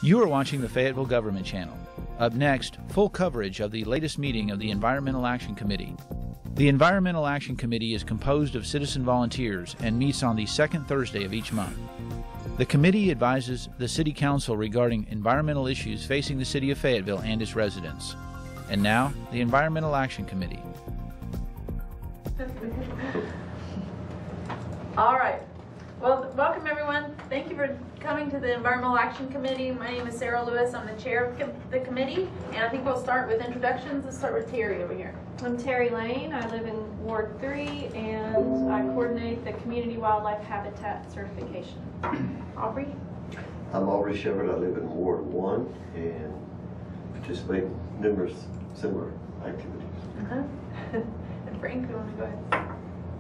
You are watching the Fayetteville Government Channel. Up next, full coverage of the latest meeting of the Environmental Action Committee. The Environmental Action Committee is composed of citizen volunteers and meets on the second Thursday of each month. The committee advises the City Council regarding environmental issues facing the City of Fayetteville and its residents. And now, the Environmental Action Committee. All right. Well, welcome everyone. Thank you for coming to the Environmental Action Committee. My name is Sarah Lewis. I'm the chair of the committee, and I think we'll start with introductions. Let's start with Terry over here. I'm Terry Lane. I live in Ward 3, and I coordinate the Community Wildlife Habitat Certification. Aubrey? I'm Aubrey Shepherd. I live in Ward 1 and participate in numerous similar activities. And Frank, you want to go ahead?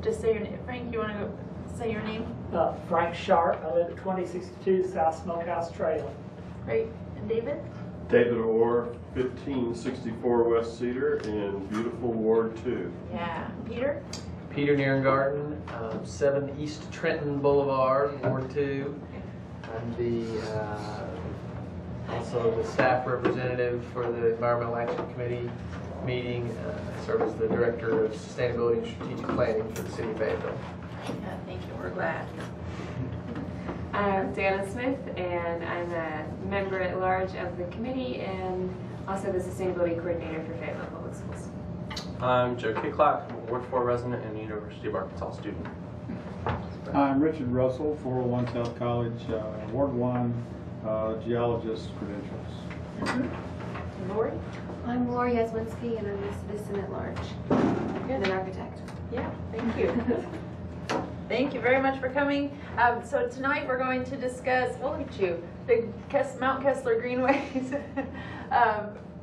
Just say your name. Frank, you want to go say your name? Frank Sharp. I live at 2062 South Smokehouse Trail. Great. And David? David Orr, 1564 West Cedar in beautiful Ward 2. Yeah. Peter? Peter Nierengarten, 7 East Trenton Boulevard, Ward 2. I'm the also the staff representative for the Environmental Action Committee meeting. I serve as the Director of Sustainability and Strategic Planning for the City of Fayetteville. Yeah, thank you. We're glad. I'm Dana Smith, and I'm a member at large of the committee and also the Sustainability Coordinator for Fayetteville Public Schools. I'm Joe Kicklack, I'm a Ward 4 resident and University of Arkansas student. I'm Richard Russell, 401 South College, Ward 1, geologist credentials. Lori? I'm Lori Yaswinski, and I'm a citizen at large and an architect. Yeah, thank you. Thank you very much for coming. So tonight we're going to discuss, look at you, the Mount Kessler Greenways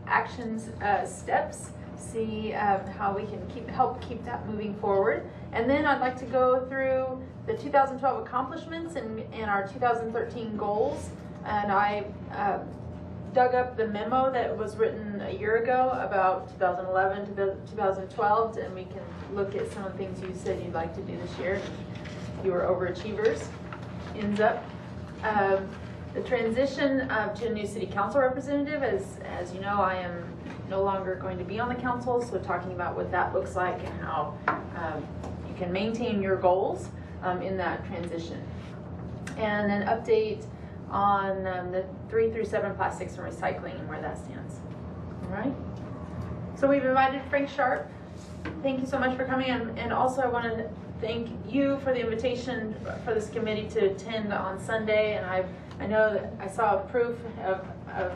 actions steps, see how we can help keep that moving forward. And then I'd like to go through the 2012 accomplishments and our 2013 goals. And I dug up the memo that was written a year ago about 2011 to 2012, and we can look at some of the things you said you'd like to do this year. You were overachievers. Ends up the transition to a new city council representative. As you know, I am no longer going to be on the council, so talking about what that looks like and how you can maintain your goals in that transition. And an update on the 3 through 7 plastics and recycling and where that stands. All right. So we've invited Frank Sharp. Thank you so much for coming, and also I want to thank you for the invitation for this committee to attend on Sunday. And I know that I saw proof of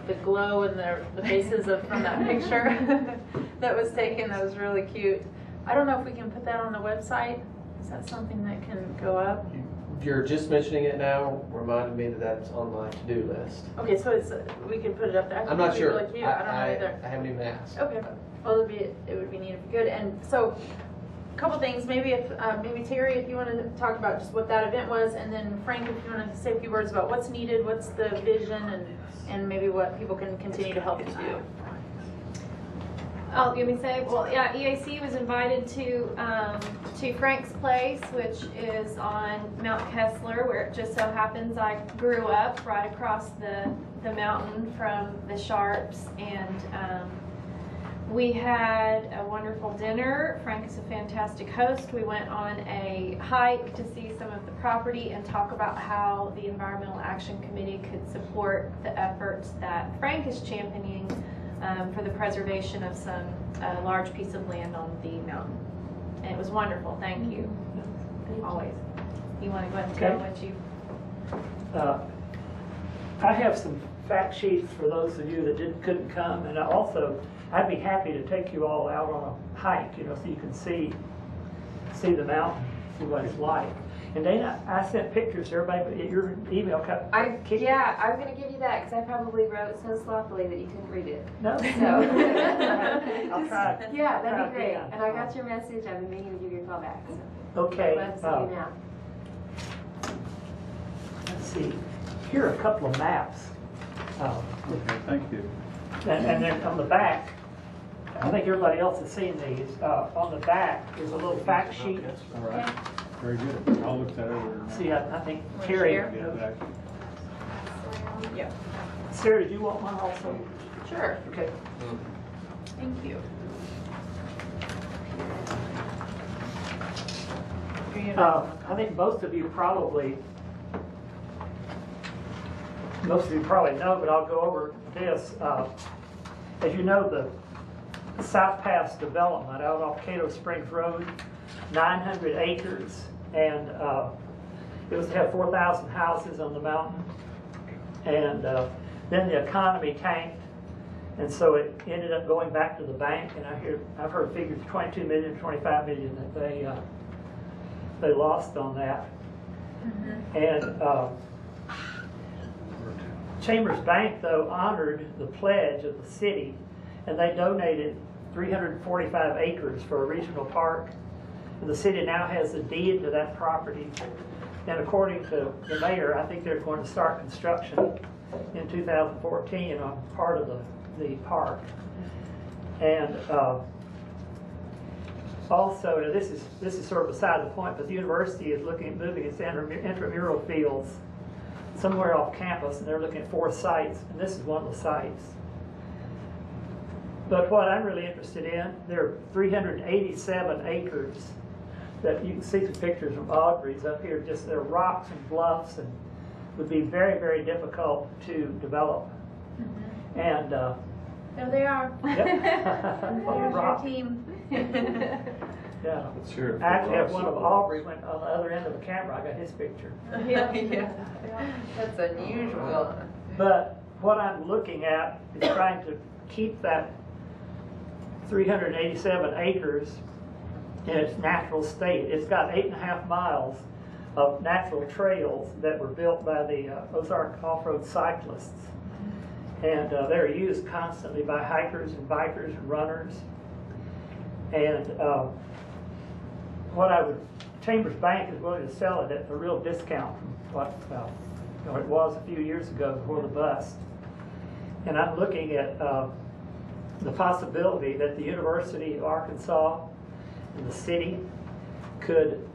the glow in the faces from that picture that was taken. That was really cute. I don't know if we can put that on the website. Is that something that can go up? You're just mentioning it now, reminded me that that's on my to-do list. Okay, so we can put it up there. I'm not sure. Really cute. I don't know either. I haven't even asked. Okay. Well, it would be neat if you could. And so, a couple things. Maybe Terry, if you want to talk about just what that event was, and then Frank, if you want to say a few words about what's needed, what's the vision, and maybe what people can continue to help you do. Oh, you want me to say? Well, yeah, EAC was invited to Frank's place, which is on Mount Kessler, where it just so happens I grew up right across the mountain from the Sharps, and we had a wonderful dinner. Frank is a fantastic host. We went on a hike to see some of the property and talk about how the Environmental Action Committee could support the efforts that Frank is championing for the preservation of some large piece of land on the mountain. And it was wonderful. Thank you. Always. You want to go ahead and tell what you... I have some fact sheets for those of you that couldn't come, and I'd be happy to take you all out on a hike, so you can see the mountain, see what it's like. And Dana, I sent pictures to everybody, but your email kept Yeah, I was going to give you that because I probably wrote so sloppily that you couldn't read it. No. So. I'll try. Yeah, that'd be great. Yeah. And I got your message. I've been meaning to give you a call back. So. Okay. Let's see you now. Let's see. Here are a couple of maps. Okay, thank you. And then on the back, I think everybody else has seen these. On the back is a little fact sheet. All right. Very good. I'll look that over. See, I think Terry. Yep. Sarah, did you want one also? Sure. Okay. Thank you. I think most of you probably know, but I'll go over this. As you know, the South Pass development out off Cato Springs Road, 900 acres, and it was to have 4,000 houses on the mountain. And then the economy tanked, and so it ended up going back to the bank. And I've heard figures 22 million, 25 million that they lost on that. And Chambers Bank, though, honored the pledge of the city, and they donated 345 acres for a regional park. And the city now has a deed to that property. And according to the mayor, I think they're going to start construction in 2014 on part of the park. And also, now this is sort of beside the point, but the university is looking at moving its intramural fields somewhere off campus, and they're looking at 4 sites, and this is one of the sites. But what I'm really interested in, there are 387 acres that you can see some pictures from Aubrey's up here. Just there are rocks and bluffs, and would be very, very difficult to develop. And there they are. Yep. There's your team. Yeah. Let's hear it. I actually have one of Aubrey went on the other end of the camera. I got his picture. Yeah. That's unusual. But what I'm looking at is trying to keep that 387 acres in its natural state. It's got 8.5 miles of natural trails that were built by the Ozark off-road cyclists. And they're used constantly by hikers and bikers and runners. And Chambers Bank is willing to sell it at a real discount from what it was a few years ago before the bust. And I'm looking at the possibility that the University of Arkansas and the city could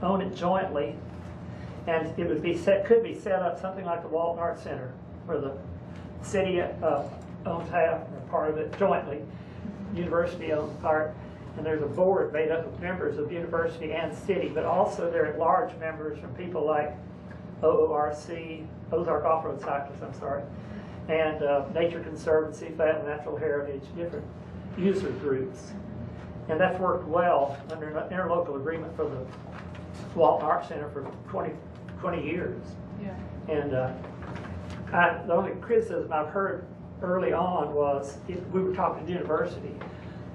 own it jointly, and it would could be set up something like the Walton Arts Center, where the city owns half or part of it jointly, university owns part, and there's a board made up of members of university and city, but also there are large members from people like OORC, Ozark Off-Road Cyclists, and Nature Conservancy, Fat Natural Heritage, different user groups. And that's worked well under an interlocal agreement for the Walton Arts Center for 20 years. Yeah. And the only criticism I've heard early on was we were talking to the university,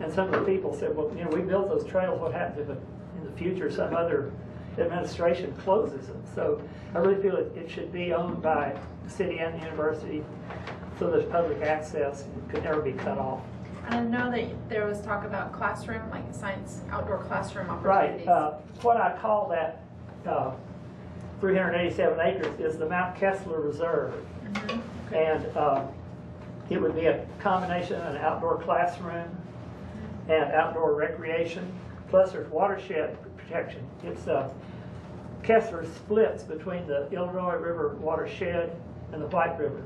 and some of the people said, well, we built those trails, what happens if in the future some other administration closes them? So I really feel it should be owned by the city and the university, so there's public access and it could never be cut off. And I know that there was talk about classroom, like science, outdoor classroom Right. opportunities. What I call that 387 acres is the Mount Kessler Reserve. And it would be a combination of an outdoor classroom and outdoor recreation, plus there's watershed protection. It's Kessler splits between the Illinois River watershed and the White River,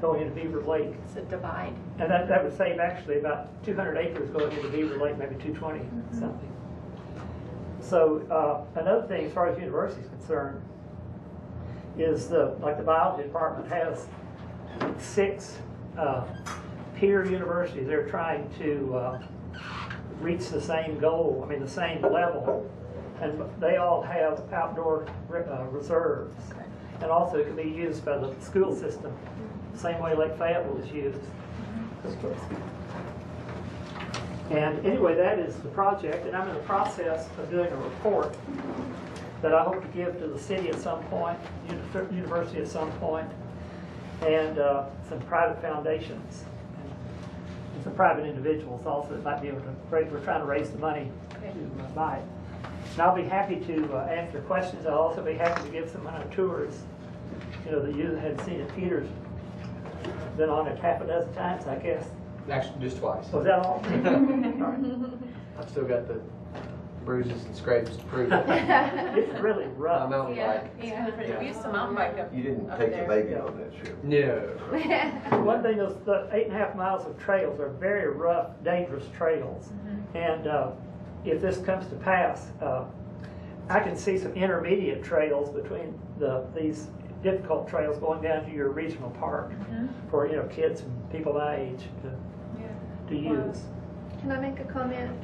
going into Beaver Lake. It's a divide. And that would save actually about 200 acres going into Beaver Lake, maybe 220 something. So another thing as far as the university is concerned is like the biology department has 6 peer universities. They're trying to reach the same goal, the same level, and they all have outdoor reserves. And also it can be used by the school system, the same way Lake Fayetteville is used. And anyway, that is the project, and I'm in the process of doing a report that I hope to give to the city at some point, university at some point, and some private foundations and some private individuals also that might be able to we're trying to raise the money to buy it. And I'll be happy to answer questions. I'll also be happy to give some tours, that you had seen at Peter's. Been on it half a dozen times, I guess. Actually, just twice. Was that all? All right. I've still got the bruises and scrapes to prove it. It's really rough. mountain bike. We used to mountain bike up. You didn't up take there. the baby on that trip. No. One thing, those the 8.5 miles of trails are very rough, dangerous trails. And if this comes to pass, I can see some intermediate trails between these difficult trails going down to your regional park for kids and people my age to use. Can I make a comment?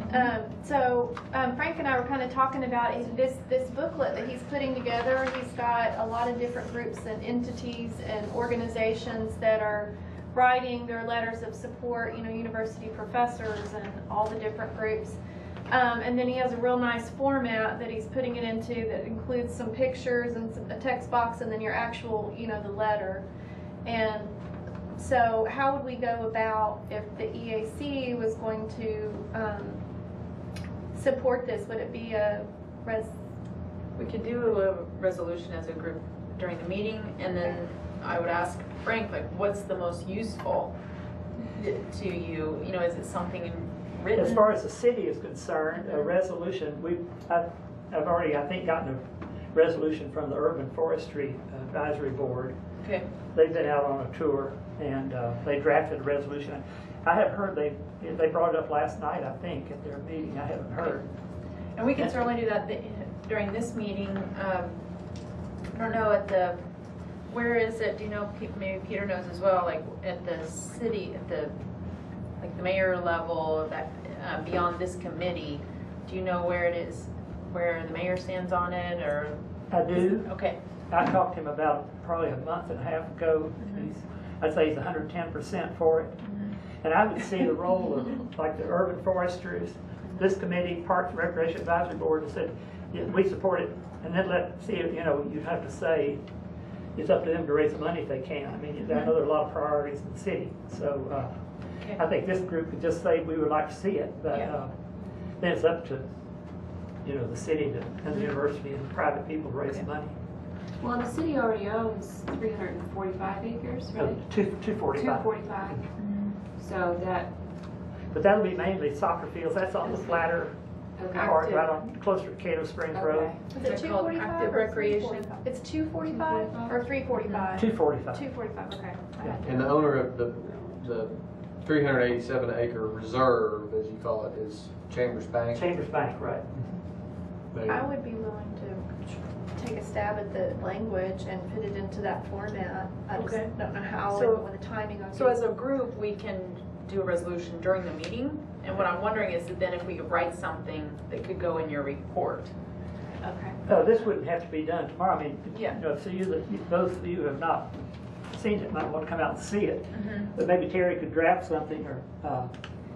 Frank and I were kind of talking about this booklet that he's putting together. He's got a lot of different groups and entities and organizations that are writing their letters of support, university professors and all the different groups. And then he has a real nice format that he's putting it into that includes some pictures and a text box and then your actual, the letter. And so how would we go about if the EAC was going to support this? Would it be We could do a resolution as a group during the meeting, and then I would ask Frank, like, what's the most useful to you? Is it something written? As far as the city is concerned, a resolution, I've already, I think, gotten a resolution from the Urban Forestry Advisory Board. Okay. They've been out on a tour, and they drafted a resolution. I haven't heard, they brought it up last night, I think, at their meeting. I haven't heard. And we can certainly do that during this meeting. I don't know, where is it? Do you know, maybe Peter knows as well, like at the city, at the mayor level, that beyond this committee, do you know where it is, where the mayor stands on it, or? I do. Okay. I talked to him about probably a month and a half ago. I'd say he's 110% for it. And I would see the role of like the urban foresters, this committee, Parks and Recreation Advisory Board, and said, yeah, we support it, and then you'd have to say it's up to them to raise the money if they can. I mean, I know there are a lot of priorities in the city, so I think this group could just say we would like to see it, but then it's up to the city and the university and the private people to raise the money. Well, the city already owns 345 acres, right? 245. 245. So that. But that'll be mainly soccer fields. That's on the flatter part, right on closer to Cato Springs Road. Is it 245 or recreation? It's 245 or 345? 245. 245. Okay. Yeah. And the owner of the 387 acre reserve, as you call it, is Chambers Bank. Chambers Bank, right. I would be willing to take a stab at the language and put it into that format. I just don't know how and the timing on it. So as a group, we can do a resolution during the meeting, and what I'm wondering is that then if we could write something that could go in your report. Okay. This wouldn't have to be done tomorrow. I mean, so those of you who have not seen it might want to come out and see it. But maybe Terry could draft something, or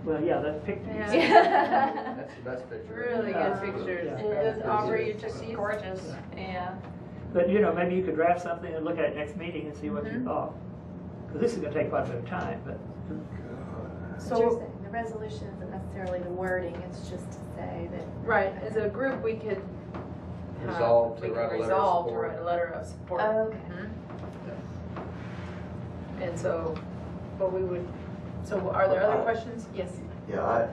that's pictures. That's the best picture. Really good pictures. Aubrey, you're just gorgeous. Yeah. But maybe you could draft something and look at it next meeting and see what you thought. Because this is going to take quite a bit of time. But So the resolution isn't necessarily the wording; it's just to say that. Right. As a group, we could resolve to write a letter of support. Oh, okay. And so, are there other questions? Yes. Yeah,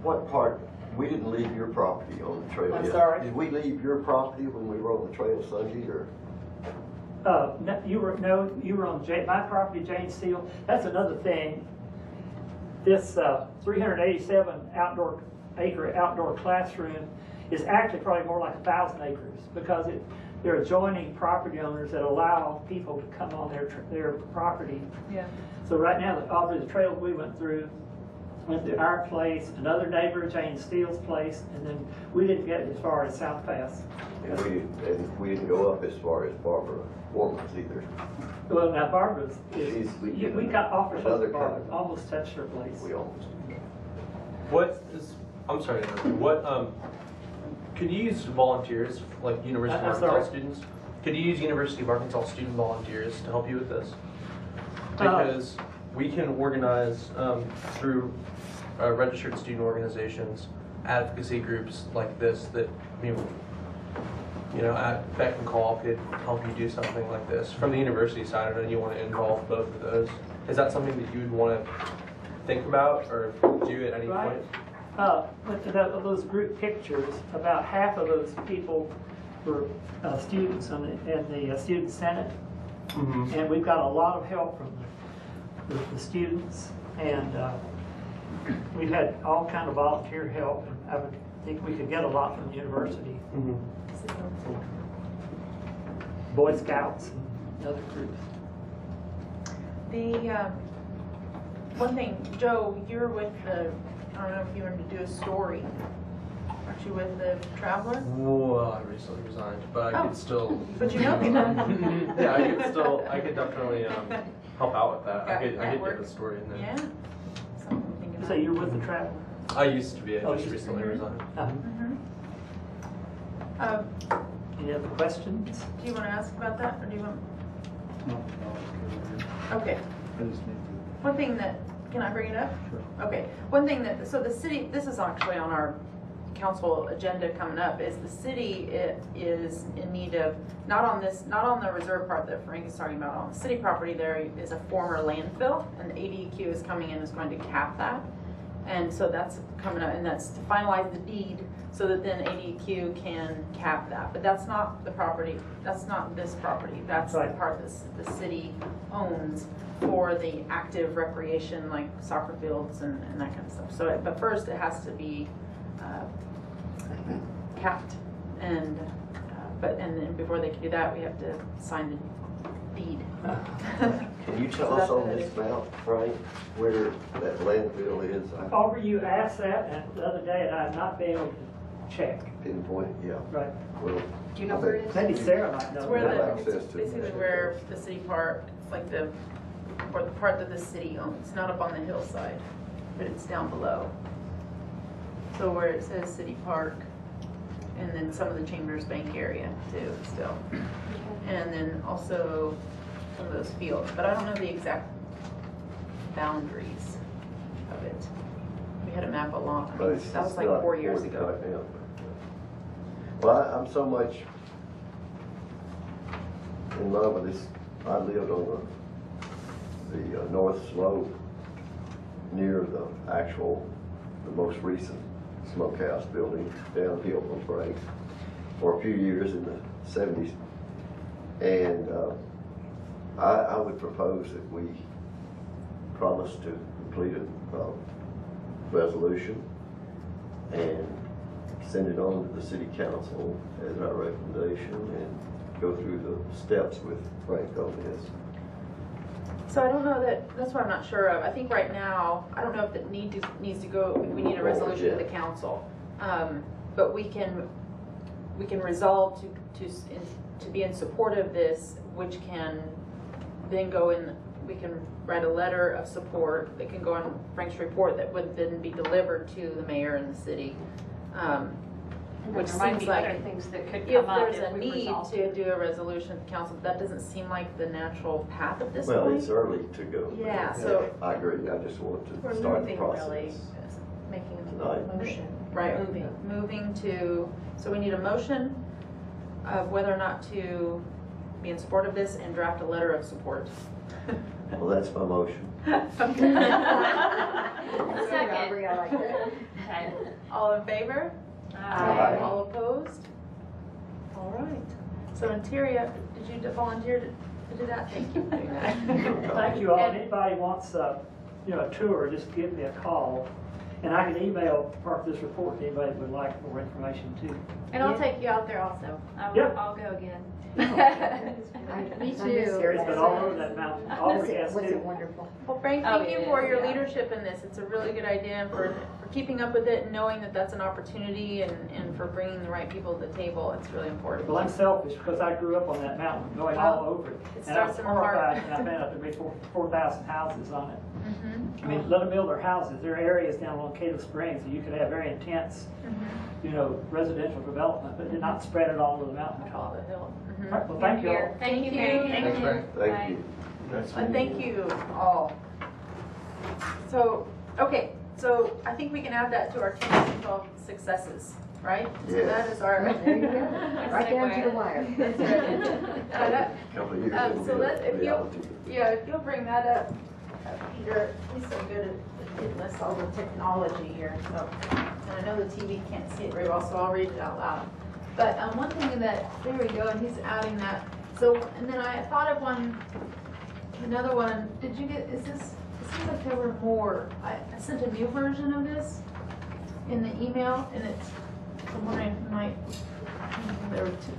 what part, we didn't leave your property on the trail yet. I'm sorry? Did we leave your property when we were on the trail Sunday, or? No, you were on my property, Jane Steele. That's another thing. This 387 acre outdoor classroom is actually probably more like 1,000 acres because they're adjoining property owners that allow people to come on their property. Yeah. So right now, Aubrey, the trail we went through our place, another neighbor, Jane Steele's place, and then we didn't get as far as South Pass. And we didn't go up as far as Barbara Warman's either. Well, now Barbara's, we got offers another of Barbara, almost touched her place. We almost. I'm sorry, could you use volunteers, like University of Arkansas students? Could you use University of Arkansas student volunteers to help you with this? Because we can organize through registered student organizations, advocacy groups like this that, at beck and call could help you do something like this. From the university side, I know you want to involve both of those. Is that something that you would want to think about or do at any point? Those group pictures, about half of those people for students in the Student Senate. Mm-hmm. And we've got a lot of help from the students, and we've had all kind of volunteer help, and I would think we could get a lot from the university. Mm-hmm. Boy Scouts and other groups. The one thing, Joe, you're with the, I don't know if you wanted to do a story. Aren't you with the Traveler? Well, I recently resigned, but I could still. But you know people. Yeah, I could definitely help out with that. I could get the story in there. Yeah. Something to think about. So you're with the Traveler? I used to be. I Oh, just you- recently resigned. Any other questions? Do you want to ask about that, or do you want? No, Okay. I just need One thing that, can I bring it up? Sure. Okay. One thing that, so the city, this is actually on our council agenda coming up, is the city is in need of, not on the reserve part that Frank is talking about, on the city property there is a former landfill, and the ADQ is coming in, is going to cap that. And so that's coming up, and that's to finalize the deed so that then ADQ can cap that. But that's not the property, that's not this property. That's the Right. part that the city owns for the active recreation, like soccer fields and that kind of stuff. So, but first it has to be capped, and then before they can do that, we have to sign the deed. Can you tell So us that's on what it this is. map, Frank, where that landfill is? I Aubrey, you asked that and the other day, and I have not been able to check. pinpoint, yeah. Right. Well, Do you know where it is? Maybe Sarah might know. It's where have the, access it's to basically it. where the city park, it's like or the part that the city owns, not up on the hillside, but it's down below. So where it says city park, and then some of the Chambers Bank area too, still. And then also some of those fields, but I don't know the exact boundaries of it. We had a map along, but it's that was it's like not 4 years important ago. right now. Well, I'm so much in love with this. I lived on the north slope near the most recent smokehouse building downhill from Frank's for a few years in the 70s. And I would propose that we promise to complete a resolution and send it on to the city council as our recommendation and go through the steps with Frank on this. So I don't know that's what I'm not sure of. I think right now, I don't know if it needs to go, we need a resolution to the council. But we can resolve to be in support of this, which can then go in, we can write a letter of support that can go on Frank's report that would then be delivered to the mayor and the city. Which There might seems be like other things that could if come up there's if a we need resolve to it. do a resolution at the council, that doesn't seem like the natural path at this Well, point. it's early to go. Yeah, so- I agree. I just want We're to start the moving process. really, making a Tonight. motion. Right, Moving. moving to, so we need a motion of whether or not to be in support of this and draft a letter of support. Well, that's my motion. Second. Aubrey, I like that. Okay. All in favor? Aye. All opposed? All right. So Interior, did you volunteer to do that? Thank you for doing that. Thank you all. If And- anybody wants a tour, just give me a call. And I can email part of this report to anybody that would like more information too. And I'll take you out there also. Yep. I'll go again. Me Sarah's been all over that mountain. Aubrey has Was it too. wonderful? Well, Frank, Oh, thank you yeah, for your yeah. leadership in this. It's a really good idea, and for keeping up with it and knowing that that's an opportunity, and for bringing the right people to the table. It's really important. Well, I'm selfish because I grew up on that mountain, going all over it. It And I was starts in the heart. horrified when I found out there'd be 4,000 houses on it. Mhm. I mean, let them build their houses. There are areas down along Cato Springs that you could have very intense, residential development, but not spread it all over the mountain All top. the hill. Mhm. All right, well, thank you all. Thank you. Thanks, Frank. Bye. Thank you. Nice And meeting thank you all. So, okay, so I think we can add that to our 2012 successes, right? So Yes. that is our. There you go. Right down to the wire. That's right. Couple of years So in let, if reality. if you'll bring that up, Peter, he's so good at getting us all the technology here, so. And I know the TV can't see it very well, so I'll read it out loud. But one thing that, there we go, and he's adding that. So, and then I thought of another one. Did you get, it seems like there were more. I sent a new version of this in the email, and it's, I'm wondering if it might,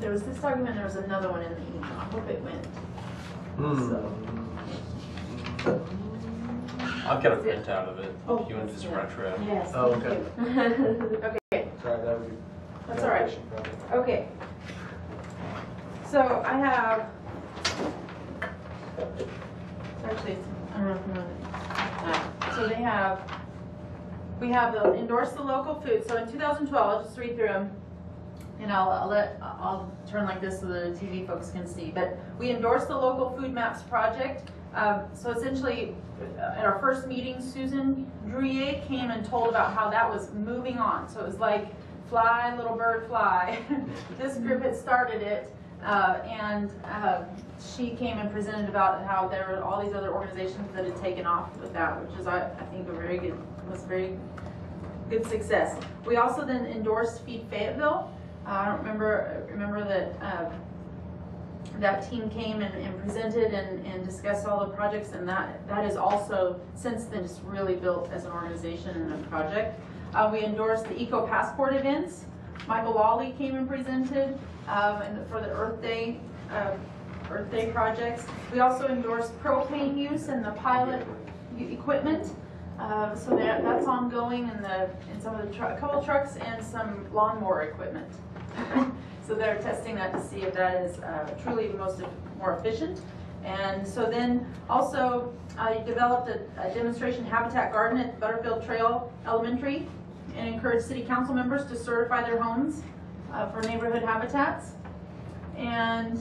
there was this document, there was another one in the email. I hope it went. So. I've got a printout of it. Oh, if you want to just retro. Yes. Oh, thank okay. you. Okay. Sorry, that would be. That's all right. Okay. So I have, actually, I don't know if you know. So we have the endorse the local food. So in 2012, I'll just read through them, and I'll turn like this so the TV folks can see. But we endorsed the local food maps project. So essentially, at our first meeting, Susan Druyer came and told about how that was moving on. So it was like, fly, little bird, fly. This group had started it, and she came and presented about how there were all these other organizations that had taken off with that, which is, I think, was a very good success. We also then endorsed Feed Fayetteville. I don't remember that that team came and presented and discussed all the projects, and that is also since then just really built as an organization and a project. We endorsed the Eco Passport events. Michael Lawley came and presented for the Earth Day projects. We also endorsed propane use in the pilot equipment. So that's ongoing in some of the a couple trucks and some lawnmower equipment. So they're testing that to see if that is truly more efficient. And so then also I developed a demonstration habitat garden at Butterfield Trail Elementary and encouraged city council members to certify their homes for neighborhood habitats. And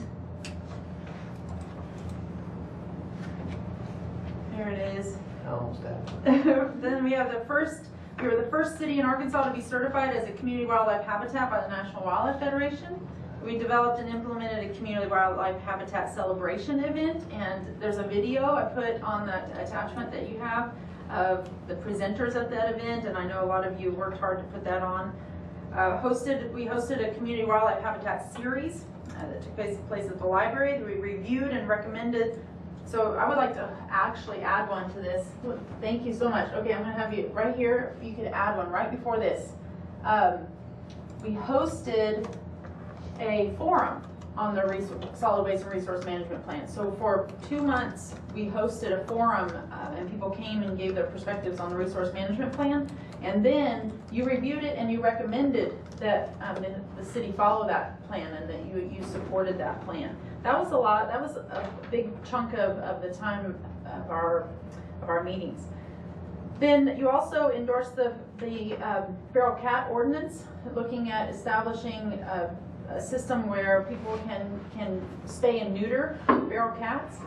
there it is. Almost Then we were the first city in Arkansas to be certified as a community wildlife habitat by the National Wildlife Federation. We developed and implemented a community wildlife habitat celebration event, and there's a video I put on the attachment that you have of the presenters at that event, and I know a lot of you worked hard to put that on. We hosted a community wildlife habitat series that took place at the library. We reviewed and recommended. So I would like to actually add one to this. Thank you so much. Okay, I'm going to have you right here. If you could add one right before this. We hosted a forum on the solid waste and resource management plan. So for 2 months, we hosted a forum and people came and gave their perspectives on the resource management plan. And then you reviewed it and you recommended that the city follow that plan and that you supported that plan. That was a lot. That was a big chunk of the time of our meetings. Then you also endorsed the feral cat ordinance, looking at establishing a system where people can spay and neuter feral cats.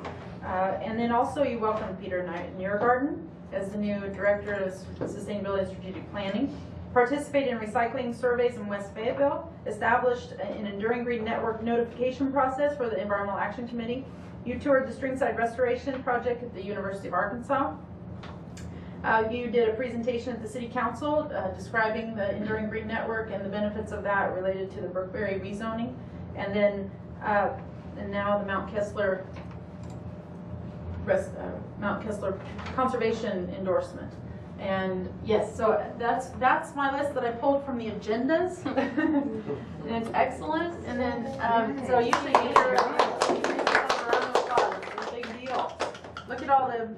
And then also you welcomed Peter Niergarten as the new Director of Sustainability and Strategic Planning. Participated in recycling surveys in West Fayetteville, established an Enduring Green Network notification process for the Environmental Action Committee. You toured the Streamside Restoration Project at the University of Arkansas. You did a presentation at the City Council describing the Enduring Green Network and the benefits of that related to the Brookberry rezoning. And then and now the Mount Kessler conservation endorsement. And yes, so that's my list that I pulled from the agendas, and it's excellent. And then so usually you hear a round of applause. It's a big deal. Look at all the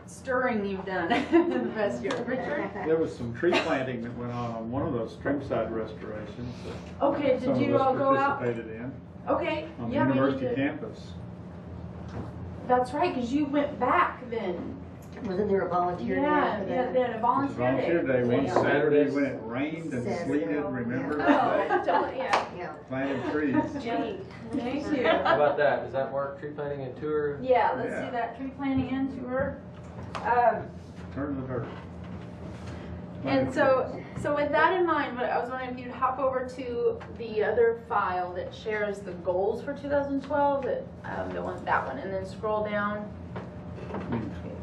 stirring you've done in the past year, Richard. There was some tree planting that went on one of those Streamside restorations. Okay, did you all go out? Participated in. Okay, on the yeah, university campus. That's right, because you went back then. Wasn't there a volunteer day? Yeah, they had a volunteer day. Volunteer day one Yeah. Saturday when it rained and sleeted, remember? Yeah. Planted trees. Thank you. How about that? Does that work? Tree planting and tour? Yeah, let's Yeah. do that tree planting and tour. Turn the dirt. And so with that in mind, I was wondering if you'd hop over to the other file that shares the goals for 2012, that one, and then scroll down.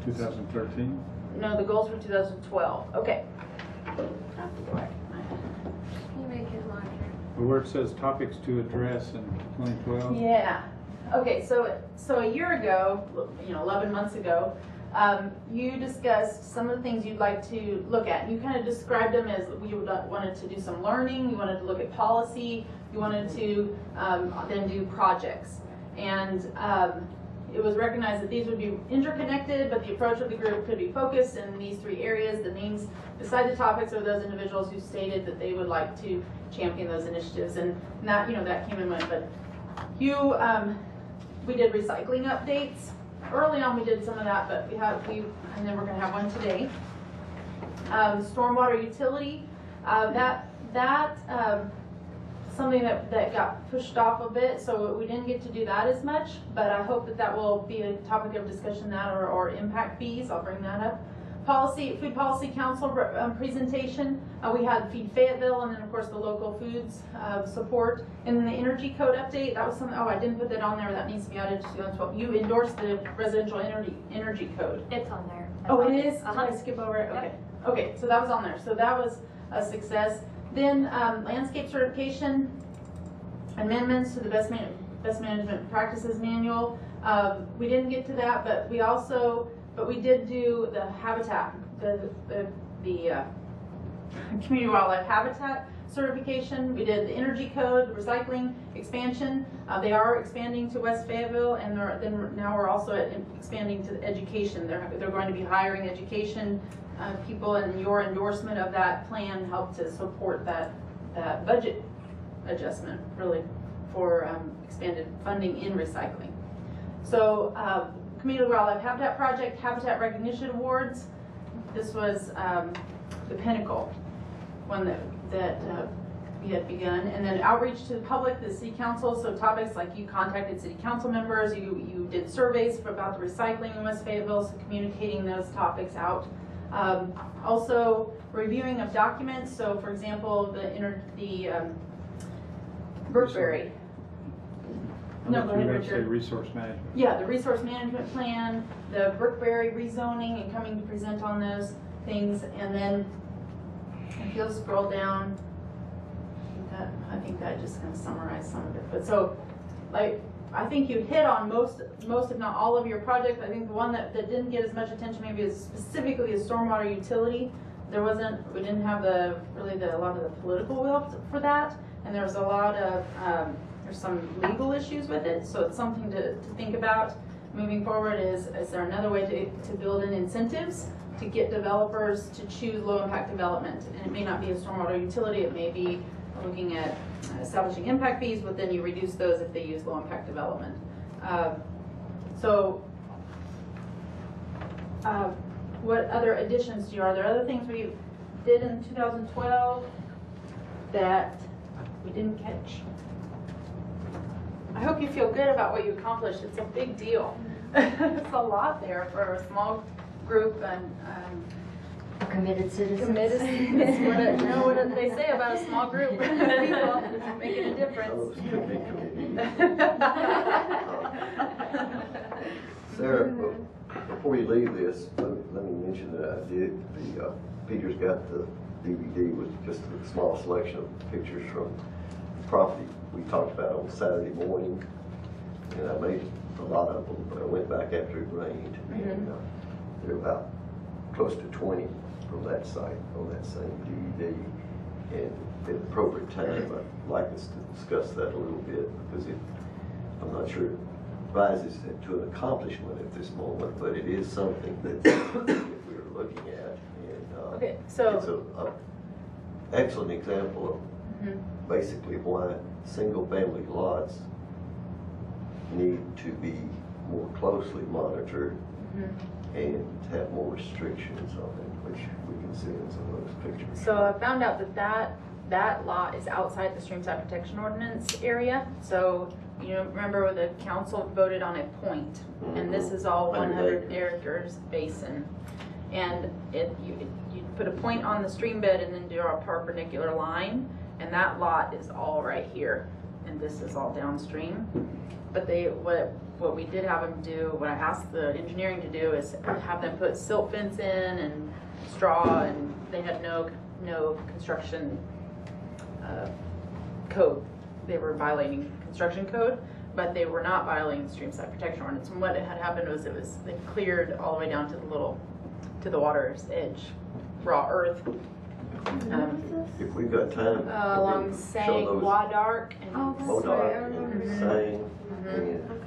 2013? No, the goals for 2012. Okay. Can you make it larger? Where it says topics to address in 2012. Yeah. Okay, so a year ago, 11 months ago, you discussed some of the things you'd like to look at. You kind of described them as you wanted to do some learning, you wanted to look at policy, you wanted to then do projects. And it was recognized that these would be interconnected, but the approach of the group could be focused in these 3 areas. The names beside the topics are those individuals who stated that they would like to champion those initiatives, and that that came and went. But we did recycling updates. Early on we did some of that, but and then we're going to have one today. Stormwater utility, something that got pushed off a bit, so we didn't get to do that as much, but I hope that will be a topic of discussion, that or impact fees. I'll bring that up. Food Policy Council presentation. We had Feed Fayetteville, and then of course the local foods support. And then the energy code update, that was something, I didn't put that on there, that needs to be added to 2012. You endorsed the residential energy code. It's on there. Oh, it is? Did I skip over it? Okay. Okay, so that was on there. So that was a success. Then landscape certification, amendments to the best management practices manual. We didn't get to that, but we did do the habitat, the community wildlife habitat certification. We did the energy code, recycling, expansion. They are expanding to West Fayetteville, and now we're also expanding to education. They're going to be hiring education people, and your endorsement of that plan helped to support that budget adjustment, really, for expanded funding in recycling. So Community Wildlife Habitat Project, Habitat Recognition Awards. This was the pinnacle one that we had begun. And then outreach to the public, the city council. So topics like you contacted city council members, you did surveys about the recycling in West Fayetteville, so communicating those topics out. Also reviewing of documents. So for example, the Brookberry. No, go ahead, Richard. Resource management. Yeah, the resource management plan, the Brookberry rezoning, and coming to present on those things. And then if you'll scroll down, I think that just kind of summarized some of it. But so, like, I think you hit on most if not all of your projects. I think the one that didn't get as much attention maybe is specifically a stormwater utility. We didn't have a lot of the political will for that, and there was a lot of there's some legal issues with it, so it's something to think about moving forward. Is there another way to build in incentives to get developers to choose low impact development? And it may not be a stormwater utility, it may be looking at establishing impact fees, but then you reduce those if they use low impact development. What other additions are there? Other things we did in 2012 that we didn't catch? I hope you feel good about what you accomplished. It's a big deal. It's a lot there for a small group, and committed citizens. Committed citizens. You know what they say about a small group of people making a difference. Sarah, before you leave this, let me mention that I did Peter's got the DVD with just a small selection of pictures from the property we talked about on Saturday morning, and I made a lot of them, but I went back after it rained, and there are about close to 20 from that site on that same DVD, and at the appropriate time I'd like us to discuss that a little bit, because I'm not sure it rises to an accomplishment at this moment, but it is something that we're looking at, and okay, so it's an excellent example of basically why single-family lots need to be more closely monitored and have more restrictions on it, which we can see in some of those pictures. So I found out that lot is outside the Streamside Protection Ordinance area. So remember the council voted on a point, and this is all 100 acres basin, and you put a point on the stream bed and then do a perpendicular line, and that lot is all right here, and this is all downstream. But what we did have them do, what I asked the engineering to do, is have them put silt fence in and straw, and they had no construction code. They were violating construction code, but they were not violating the Streamside Protection Ordinance. And what had happened was they cleared all the way down to the water's edge, raw earth. If we've got time, Along Sang, Wadark, and Modoc and Sang, and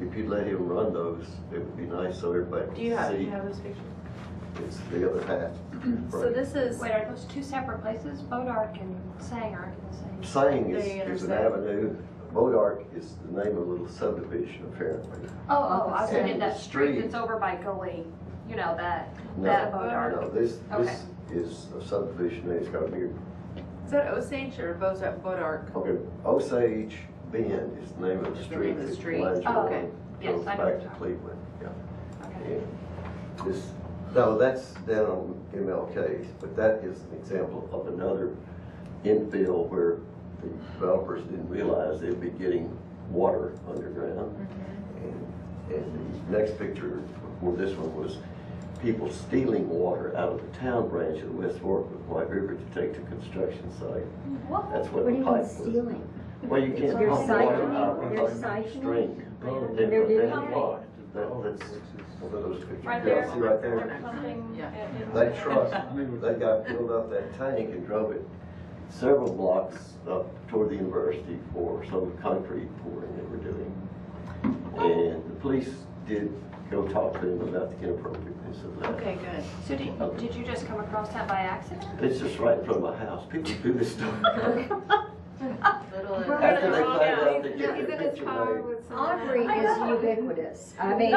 if you'd let him run those, it would be nice so everybody Do you can have see. those pictures? It's the other half. So this is. Wait, are those two separate places? Bodark and Sang aren't the same? Sang They is an intersect. avenue. Modark is the name of a little subdivision, apparently. Oh, I was And thinking that the street street- that's over by Gully, you know, that No, Bodark. no, this Okay. is a subdivision, it's got a big, Is that Osage or Bodark? okay, Osage Bend is the name of the Is the street. name of the that street. winds Oh, around, okay. Yes, goes I know back what to you're Cleveland, yeah. Okay. And this, no, that's down on MLK, but that is an example of another infill where the developers didn't realize they'd be getting water underground. And the next picture before this one was people stealing water out of the town branch of the West Fork of White River to take to construction site. What? That's what What do the you mean pipe was. stealing? Well, you can't They're pump water siphoning? out of They're a siphoning? string. They're doing That's it? why. That's one of those pictures. Right Yeah, there. see right there? They're pumping Yeah. it in. That truck, they got filled up that tank and drove it several blocks up toward the university for some concrete pouring they were doing. And the police did go talk to them about the inappropriateness of that. Okay, good. So did you just come across that by accident? It's just right in front of my house. People do this stuff. Little. After they find Yeah. out that you're He's in his car with some. Aubrey is ubiquitous. I mean,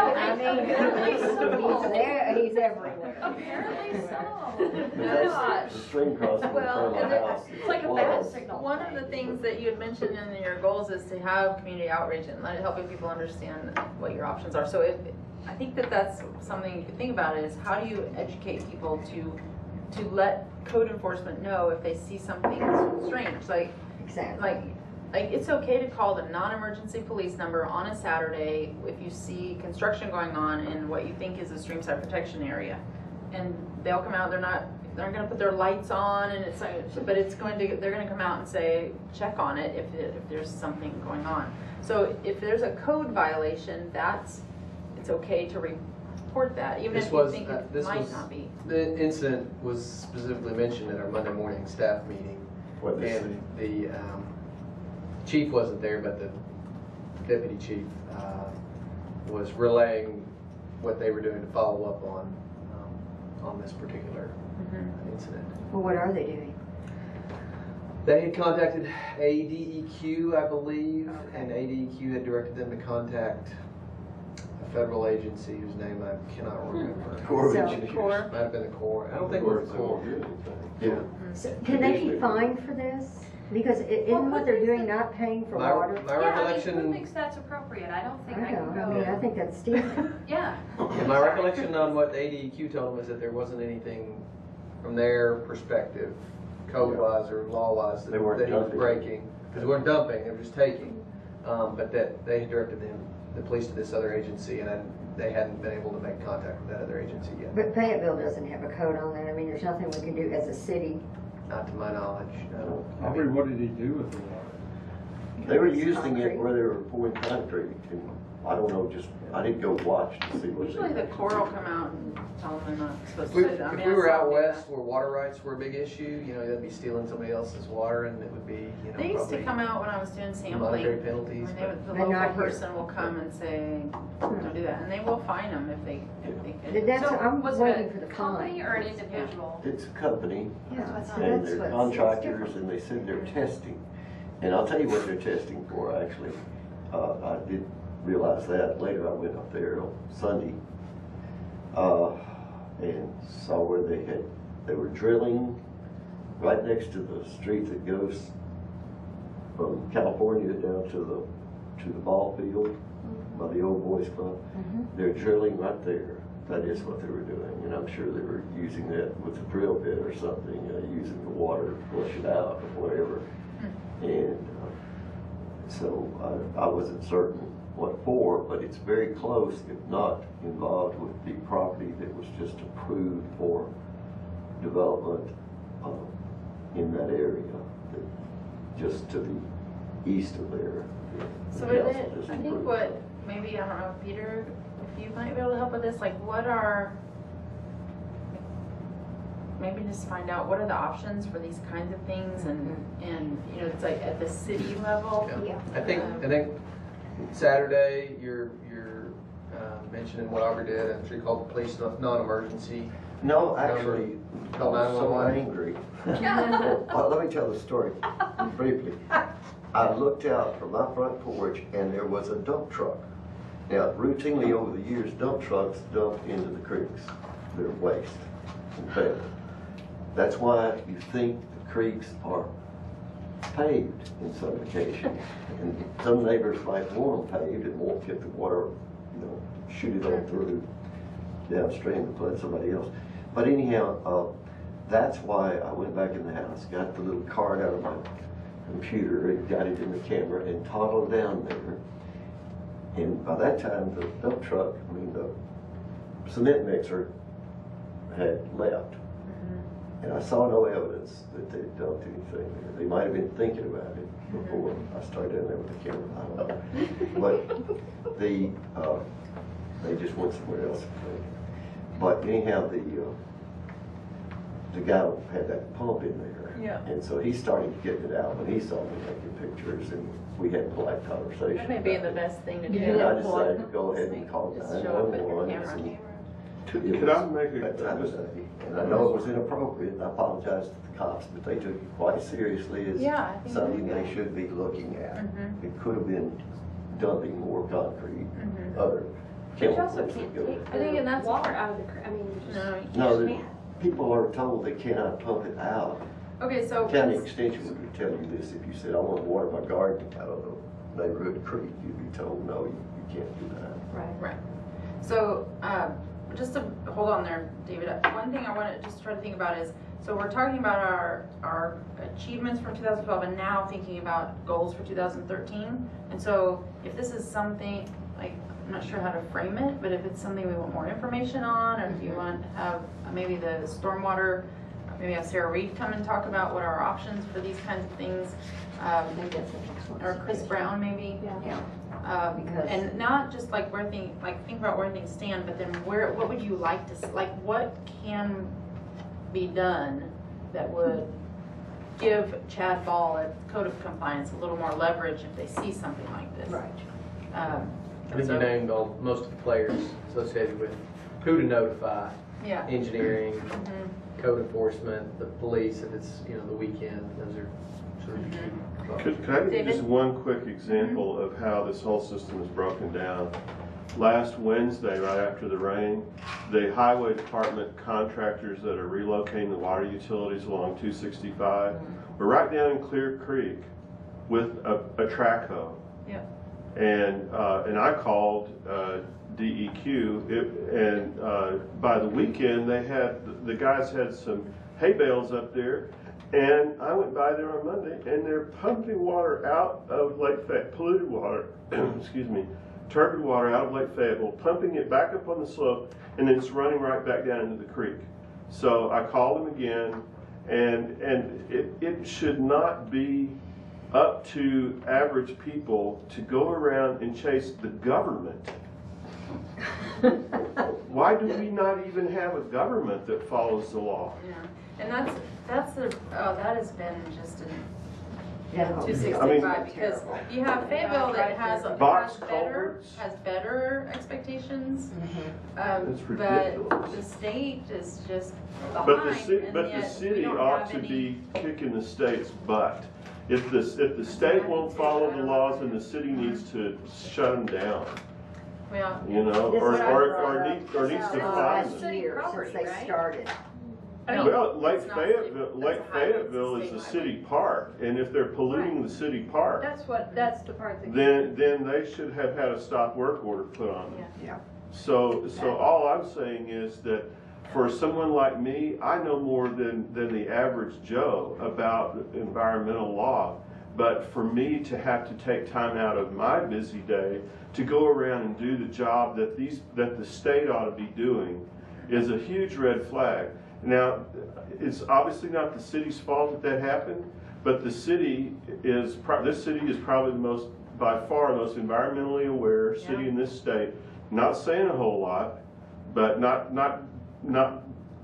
Apparently he's everywhere. Apparently so. But that's the stream crossing in front of my house. It's like a Wow. bat signal. One of the things that you had mentioned in your goals is to have community outreach and helping people understand what your options are. So I think that's something you could think about is how do you educate people to let code enforcement know if they see something strange, Exactly. like it's okay to call the non-emergency police number on a Saturday if you see construction going on in what you think is a Streamside Protection area, and they'll come out. They're not going to put their lights on, and they're going to come out and say check on it if there's something going on. So if there's a code violation, it's okay to report that, even if you think it might not be. The incident was specifically mentioned at our Monday morning staff meeting. What they And the chief wasn't there, but the deputy chief was relaying what they were doing to follow up on this particular incident. Well, what are they doing? They had contacted ADEQ, I believe, and ADEQ had directed them to contact a federal agency whose name I cannot remember. Corps of So, Engineers. Corps. Might have been the Corps. I don't think it was the Corps. Yeah. So can they be fined for this? Because isn't what they're doing not paying for My water? my Yeah, I mean, who recollection. thinks that's appropriate? I don't think I I can don't. I mean, I go. think that's stealing. Yeah. Yeah, my recollection on what the ADEQ told them is that there wasn't anything from their perspective, code-wise or law-wise, They weren't that he was dumping. breaking. Because they weren't dumping, they were just taking. But that they had directed the police to this other agency, and they hadn't been able to make contact with that other agency yet. But Fayetteville doesn't have a code on that. I mean, there's nothing we can do as a city. Not to my knowledge, no. Aubrey, what did he do with the water? They were using Concrete. it where they were pouring concrete, and I don't know, I didn't go watch to see what they Usually the did. Corps will come out and tell them they're not supposed If we, to do that. I if mean, we I were saw out them do west where water rights were a big issue, they'd be stealing somebody else's water, and it would be, that. They used to probably come out when I was doing sampling. monetary penalties. When But the But local not here. person will come and say, don't do that, and they will fine them if they could. That's, So I'm was waiting it for a the company fine. or an individual? It's a company, Yeah, so and that's they're what's contractors, different. and they said they're testing. And I'll tell you what they're testing for, actually. I did realize that later. I went up there on Sunday and saw where they were drilling right next to the street that goes from California down to the ball field by the old boys club. They're drilling right there. That is what they were doing, and I'm sure they were using that with a drill bit or something, using the water to flush it out or whatever. And so I wasn't certain what for, but it's very close, if not involved with the property that was just approved for development in that area. just to the east of there. So I think what, maybe, I don't know, Peter, if you might be able to help with this, like what are, maybe just find out what are the options for these kinds of things, and you know, it's like at the city level. Yeah. I think Saturday you're mentioning what Aubrey did, and she called the police non-emergency. No, actually, I was so angry. Well, let me tell the story briefly. I looked out from my front porch and there was a dump truck. Now, routinely over the years, dump trucks dump into the creeks. They're waste and fail. That's why you think the creeks are paved in some occasions. And some neighbors might want them paved and won't get the water, you know, shoot it on through downstream to flood somebody else. But anyhow, that's why I went back in the house, got the little card out of my computer and got it in the camera and toddled down there. And by that time, the dump truck, I mean, the cement mixer had left. And I saw no evidence that they dumped anything there. They might have been thinking about it before I started down there with the camera. I don't know. But they just went somewhere else. But anyhow, the guy had that pump in there. Yeah. And so he started getting it out when he saw me taking pictures, and we had a polite conversation. That may be the best thing to do. And I decided to go ahead and call Just show up with your 911. camera. Could I make a That time of day. And I know it was inappropriate, and I apologize to the cops, but they took it quite seriously as Yeah, I think something that's they should be looking at. Mhm. It could have been dumping more concrete, other But you chemicals. also can't that go take in. I think, and that's water out of the, I mean, you just. No, you No, can't. the people are told they cannot pump it out. Okay, so County Extension would tell you this if you said, I want to water my garden out of the neighborhood creek. You'd be told, no, you can't do that. right. So just to hold on there, David. One thing I want to just try to think about is, so we're talking about our achievements from 2012, and now thinking about goals for 2013. And so if this is something like, I'm not sure how to frame it, but if it's something we want more information on, or if you want to have maybe the stormwater, maybe have Sarah Reed come and talk about what are our options for these kinds of things, or Chris Brown maybe. Yeah. Because And not just like think about where things stand, but then what would you like to see, like what can be done that would give Chad Ball at Code of Compliance a little more leverage if they see something like this. Right. I think you named most of the players associated with who to notify. Yeah. Engineering, code enforcement, the police if it's the weekend. Those are sort of the key. Could I give you just one quick example of how this whole system is broken down? Last Wednesday, right after the rain, the highway department contractors that are relocating the water utilities along 265 were right down in Clear Creek with a track hoe. Yeah. And I called DEQ, and by the weekend the guys had some hay bales up there, and I went by there on Monday, and they're pumping water out of Lake Fayetteville, polluted water, excuse me, turbid water out of Lake Fayetteville, pumping it back up on the slope, and then it's running right back down into the creek. So I called them again, and it should not be up to average people to go around and chase the government. Why do we not even have a government that follows the law? Yeah, and that has been just an Yeah. 265 because you have Fayetteville that has better expectations, It's but ridiculous. the state is just behind. But the city ought to be kicking the state's butt. If the state won't follow the laws, then the city needs to shut them down. Yeah. Or needs to fine last them. year since they started. Well, Lake Fayetteville is a city park, and if they're polluting the city park, That's the part that. then they should have had a stop work order put on them. Yeah. So all I'm saying is that for someone like me, I know more than the average Joe about environmental law. But for me to have to take time out of my busy day to go around and do the job that the state ought to be doing is a huge red flag. Now, it's obviously not the city's fault that happened, But the city is, this city is probably by far the most environmentally aware city in this state. Not saying a whole lot, but not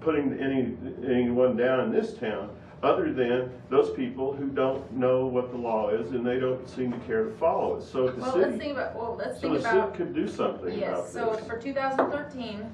putting anyone down in this town, other than those people who don't know what the law is and they don't seem to care to follow it. So if the city, let's think the about. city could do something about Yes, so this. for 2013,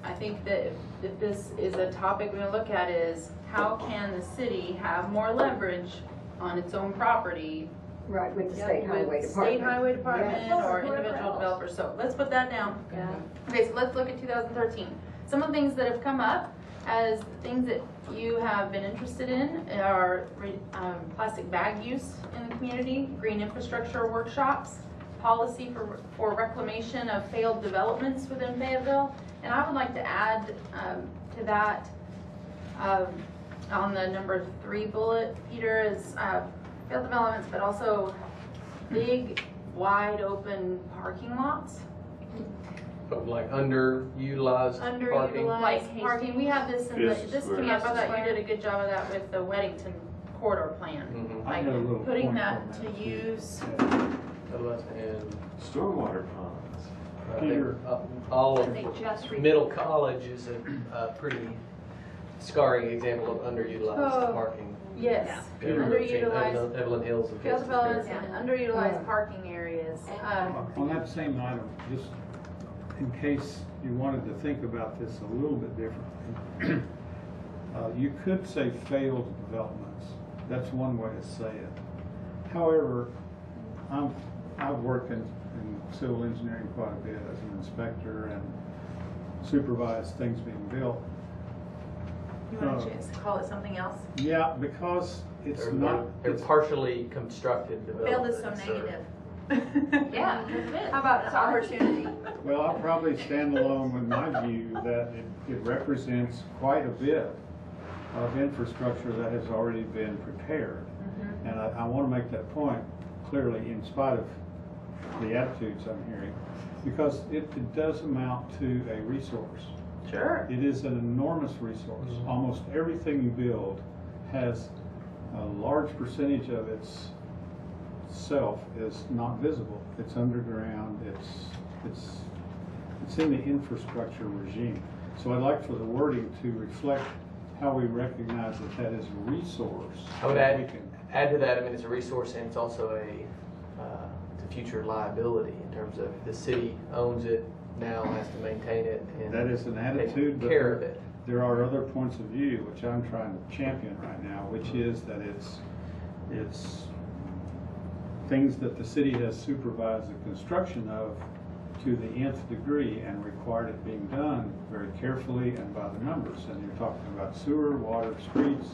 I think that if this is a topic we're gonna look at is how can the city have more leverage on its own property? Right, with the state highway With department. state highway department Yes. or individual developers, so let's put that down. Yeah. Okay, so let's look at 2013. Some of the things that have come up as things that you have been interested in are plastic bag use in the community, green infrastructure workshops, policy for reclamation of failed developments within Fayetteville, and I would like to add to that on the number 3 bullet, Peter, is failed developments, but also big, wide open parking lots. But like underutilized parking. Like parking, we have this in the, Yes, this came up, I thought you did a good job of that with the Weddington corridor plan. Mhm. I Like got a little putting point that on to that, too. use. And Stormwater ponds. I think, Peter. all of They just middle college is a pretty scarring example of underutilized Oh. parking. Yes, Peter. underutilized, Evelyn Hills and failed Fields developments Fair. and underutilized parking areas. On that same item, just in case you wanted to think about this a little bit differently, you could say failed developments. That's one way to say it. However, I've worked in civil engineering quite a bit as an inspector and supervised things being built. You want to just call it something else? Yeah, because it's not. They're it's- partially constructed Failed is developments. so or- negative. Yeah, how about an opportunity? Well, I'll probably stand alone with my view that it represents quite a bit of infrastructure that has already been prepared. And I want to make that point clearly in spite of the attitudes I'm hearing, because it does amount to a resource. Sure. It is an enormous resource. Almost everything you build has a large percentage of itself is not visible. It's underground. It's in the infrastructure regime. So I'd like for the wording to reflect how we recognize that is a resource. I would that we add to that. I mean, it's a resource and it's also it's a future liability in terms of the city owns it now, has to maintain it, and That is an attitude, take but care of it. there are other points of view which I'm trying to champion right now, which is that it's things that the city has supervised the construction of to the nth degree and required it being done very carefully and by the numbers. And you're talking about sewer, water, streets.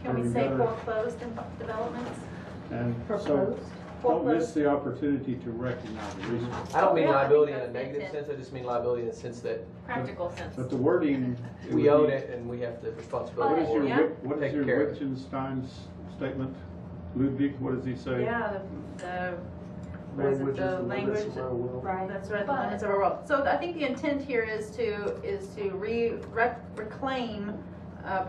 Can we urban say gutter, foreclosed developments? And so Foreclosed? don't miss the opportunity to recognize the resource. I don't mean Yeah, I liability in think a that's negative intent. sense. I just mean liability in the sense that Practical sense. But the wording. we own it and we have the responsibility What is for your, Yeah. it. what is Take your care of it. Wittgenstein's statement? Ludwig, what does he say? Yeah, was it the language? Right. That's right, the limits of our world. So I think the intent here is to reclaim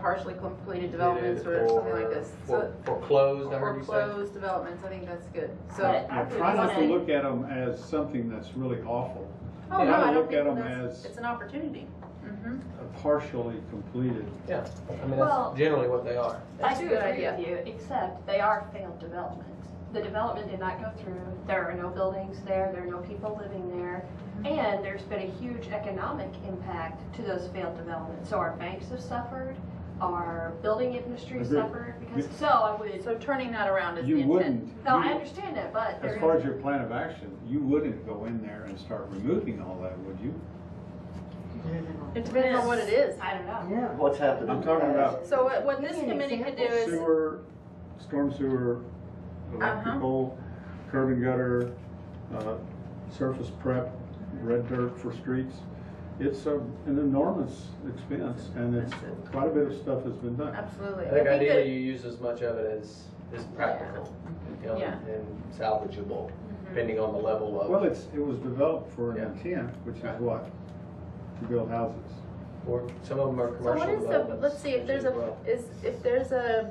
partially completed developments or something like this. So Foreclosed, I heard you say. foreclosed developments, I think that's good. So Yeah, try not to look at them as something that's really awful. Oh, no, Try to I don't look at think them that's, as it's an opportunity. partially completed. Yeah, I mean, Well, that's generally what they are. I That's a do good agree idea. with you, except they are failed developments. The development did not go through, there are no buildings there are no people living there, and there's been a huge economic impact to those failed developments. So our banks have suffered, our building industry Agreed. suffered, because, so I would, So turning that around is the You intent. wouldn't, no, I understand that, but as there far is, as your plan of action, you wouldn't go in there and start removing all that, would you? It depends on what it is. I don't know. Yeah. What's happened? I'm talking about So what this Give me an committee could do example. is, sewer, storm sewer, electrical, curb and gutter, surface prep, red dirt for streets. It's an enormous expense, and it's quite a bit of stuff has been done. absolutely. I think that- ideally you use as much of it as is practical, you know, Yeah. and salvageable, depending on the level of. Well, it was developed for an Yeah. intent, which is what? To build houses. Or some of them are So commercial what is the, developments. let's see, if there's as a, well. if there's a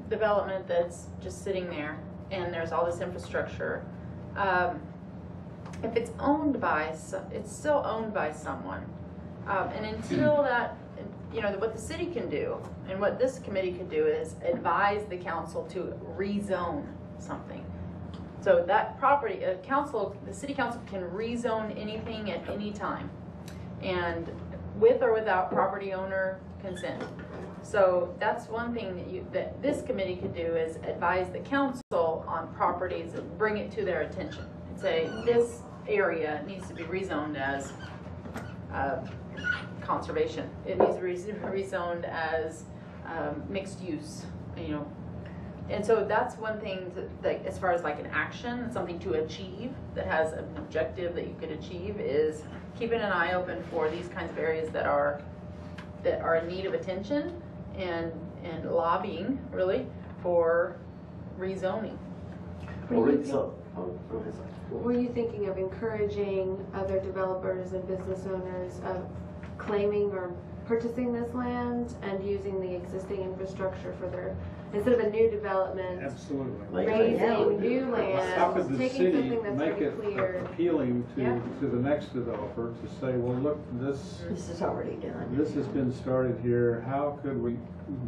development that's just sitting there and there's all this infrastructure, if it's owned by, it's still owned by someone. And until that, you know, what the city can do and what this committee could do is advise the council to rezone something. So that property, the city council can rezone anything at any time, and with or without property owner consent. So that's one thing that this committee could do is advise the council on properties and bring it to their attention and say this area needs to be rezoned as conservation. It needs to be rezoned as mixed use, you know. And so that's one thing that as far as like an action, something to achieve that has an objective that you could achieve, is keeping an eye open for these kinds of areas that are in need of attention, and lobbying really for rezoning. Were you thinking of encouraging other developers and business owners of claiming or purchasing this land and using the existing infrastructure for their, instead of a new development, absolutely, raising new how could land, the taking city something that's make already it cleared? appealing to the next developer to say, well, look, this is already done. This has been started here. How could we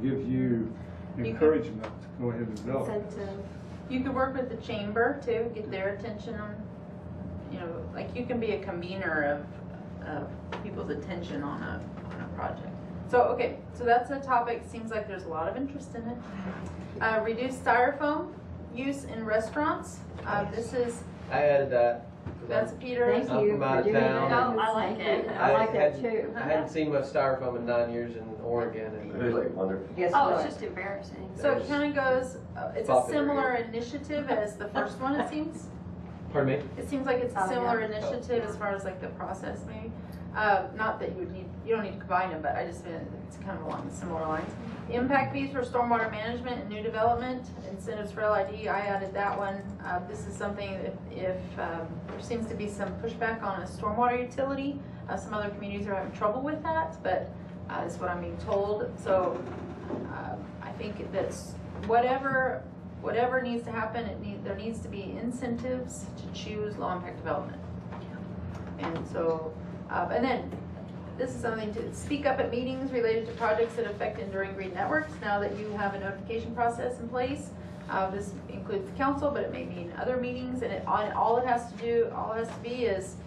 give you encouragement to go ahead and develop? Incentive. You could work with the chamber too, get their attention on, you know, like you can be a convener of people's attention on a project. So, okay, so that's a topic, seems like there's a lot of interest in it. Reduce styrofoam use in restaurants. This is... I added that. That's Peter's. Thank you from out for of doing town. that. I like it. I like that too. I hadn't seen much styrofoam in 9 years in Oregon. Really wonderful. Guess Oh, what? it's just embarrassing. So it kind of goes, it's a Popular similar initiative as the first one, it seems. Pardon me? It seems like it's a Oh, similar yeah. initiative as far as like the process maybe. Not that you don't need to combine them, but I just mean it's kind of along similar lines. Impact fees for stormwater management and new development, incentives for LID, I added that one. This is something if there seems to be some pushback on a stormwater utility. Some other communities are having trouble with that, but that's what I'm being told. So I think that's whatever needs to happen, there needs to be incentives to choose low impact development. And so, and then this is something to speak up at meetings related to projects that affect enduring green networks. Now that you have a notification process in place, this includes the council, but it may mean other meetings, and all it has to be is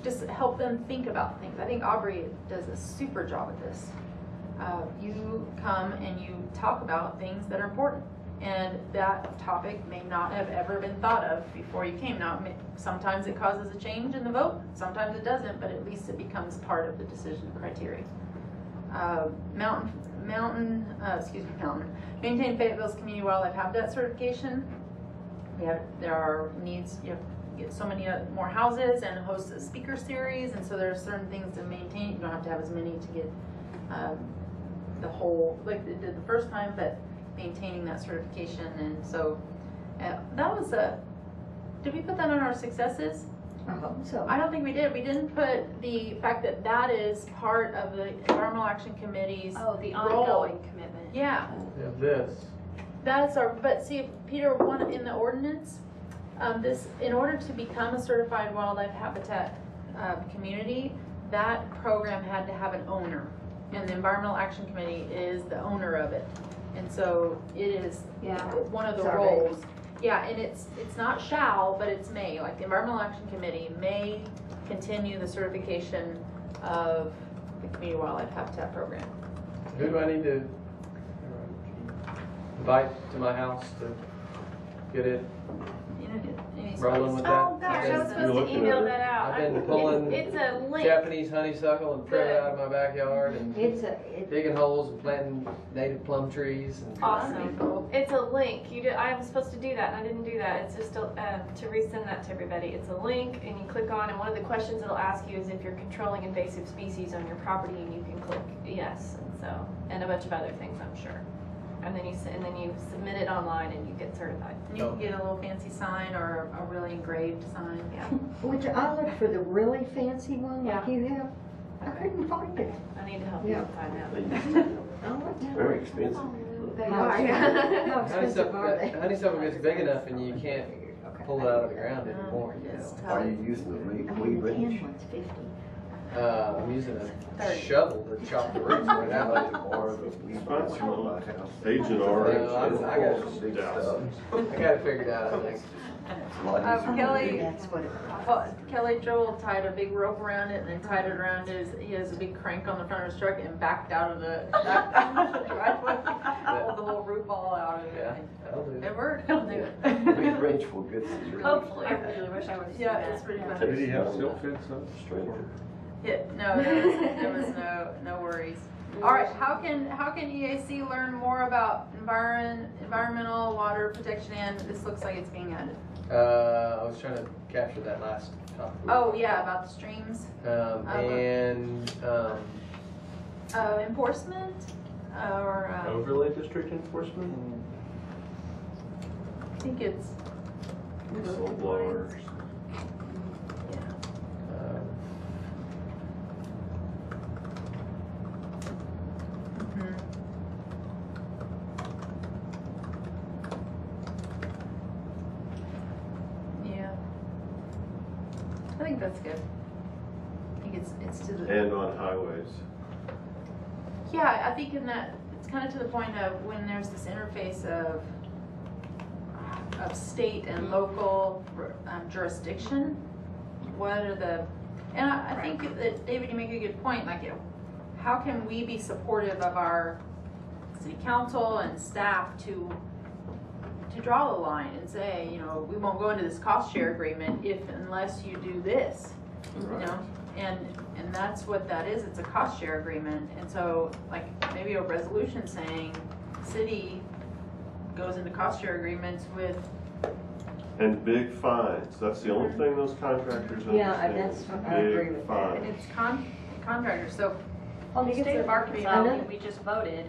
just help them think about things. I think Aubrey does a super job at this. You come and you talk about things that are important, and that topic may not have ever been thought of before you came. Now, sometimes it causes a change in the vote, sometimes it doesn't, but at least it becomes part of the decision criteria. Maintain Fayetteville's Community Wildlife Habitat Certification. There are needs, you have to get so many more houses and host a speaker series, and so there are certain things to maintain. You don't have to have as many to get the whole, like they did the first time, but maintaining that certification. And so that was did we put that on our successes? I hope so. I don't think we did. We didn't put the fact that is part of the Environmental Action Committee's The role. ongoing commitment. Yeah. This. That's but see, Peter, one in the ordinance, this, in order to become a certified wildlife habitat community, that program had to have an owner, and the Environmental Action Committee is the owner of it. And so it is one of the roles. Yeah, and it's not shall, but it's may. Like the Environmental Action Committee may continue the certification of the Community Wildlife Habitat Program. Who do I need to invite to my house to get it rolling with that? Oh gosh, I was supposed to email that out. I've been pulling It's a link. Japanese honeysuckle and throwing it out of my backyard, and digging holes and planting native plum trees. And Awesome. It's a link. I was supposed to do that, and I didn't do that. It's just to resend that to everybody. It's a link, and you click on, and one of the questions it'll ask you is if you're controlling invasive species on your property, and you can click yes, and a bunch of other things, I'm sure. And then you submit it online, and you get certified. And you can get a little fancy sign or a really engraved sign. Yeah. Which I looked for the really fancy one like Yeah. you have. I couldn't find it. I need to help Yeah. you find that. Very expensive. They How are. expensive- How expensive are they? Honeysuckle gets big enough and you can't pull it out of the ground anymore, you know. Are you using the weed wrench? One's 50. I'm using a shovel to chop the roots right out. Or the weed wrench at my house? Agent No, Orange. I got it Big Douse. stuff. I got it figured out, I think. It's a lot easier. Kelly, That's what it well, Kelly Joel tied a big rope around it and then tied it around he has a big crank on the front of his truck and backed out of the driveway. Pulled the whole roof all out of it. Yeah, that'll do. It worked, it'll do it. Weed wrench will get some. Hopefully. I really wish I would have seen Yeah, that. it's pretty much. Did he have silk fence up? Stranger. Yeah, no, there was no worries. All right, how can EAC learn more about environmental water protection? And this looks like it's being added. I was trying to capture that last topic. Oh yeah, about the streams. Enforcement or Overlay district enforcement? I think it's Whistleblowers. yeah. I think that's good. I think it's to the And on highways. yeah. I think in that it's kind of to the point of when there's this interface of state and local jurisdiction. What are the and I think that David, you make a good point. Like, how can we be supportive of our city council and staff to draw the line and say, you know, we won't go into this cost share agreement unless you do this, you know, and that's what that is. It's a cost share agreement, and so like maybe a resolution saying city goes into cost share agreements with. And big fines. That's the only thing those contractors understand. Yeah, that's what I agree Big with that. And fines. it's contractors, so. On the state of Arkansas, know. we just voted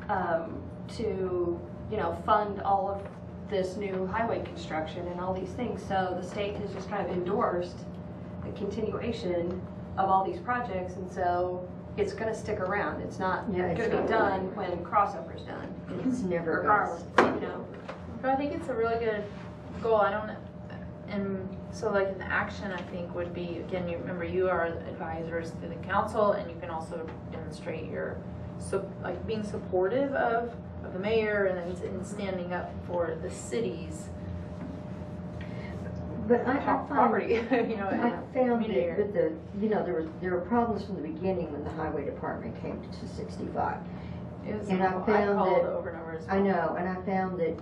to, you know, fund all of this new highway construction and all these things. So the state has just kind of endorsed the continuation of all these projects, and so it's going to stick around. It's not Yeah, going it's to be not done when crossover's done. It's never Regardless, goes. you know. But I think it's a really good goal. And so like in the action, I think would be, again, you remember you are advisors to the council, and you can also demonstrate your, like being supportive of the mayor and standing up for the city's But I property, find, you know. I found community that with the, you know, there were problems from the beginning when the highway department came to 65. It was, And I I found called that- over and over as well. I know, and I found that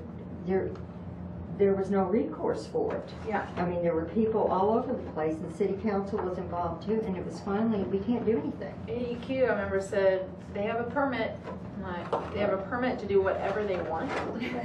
there was no recourse for it. Yeah. I mean, there were people all over the place, and the city council was involved too, and it was finally, we can't do anything. AEQ, I remember, said they have a permit, like, they have a permit to do whatever they want.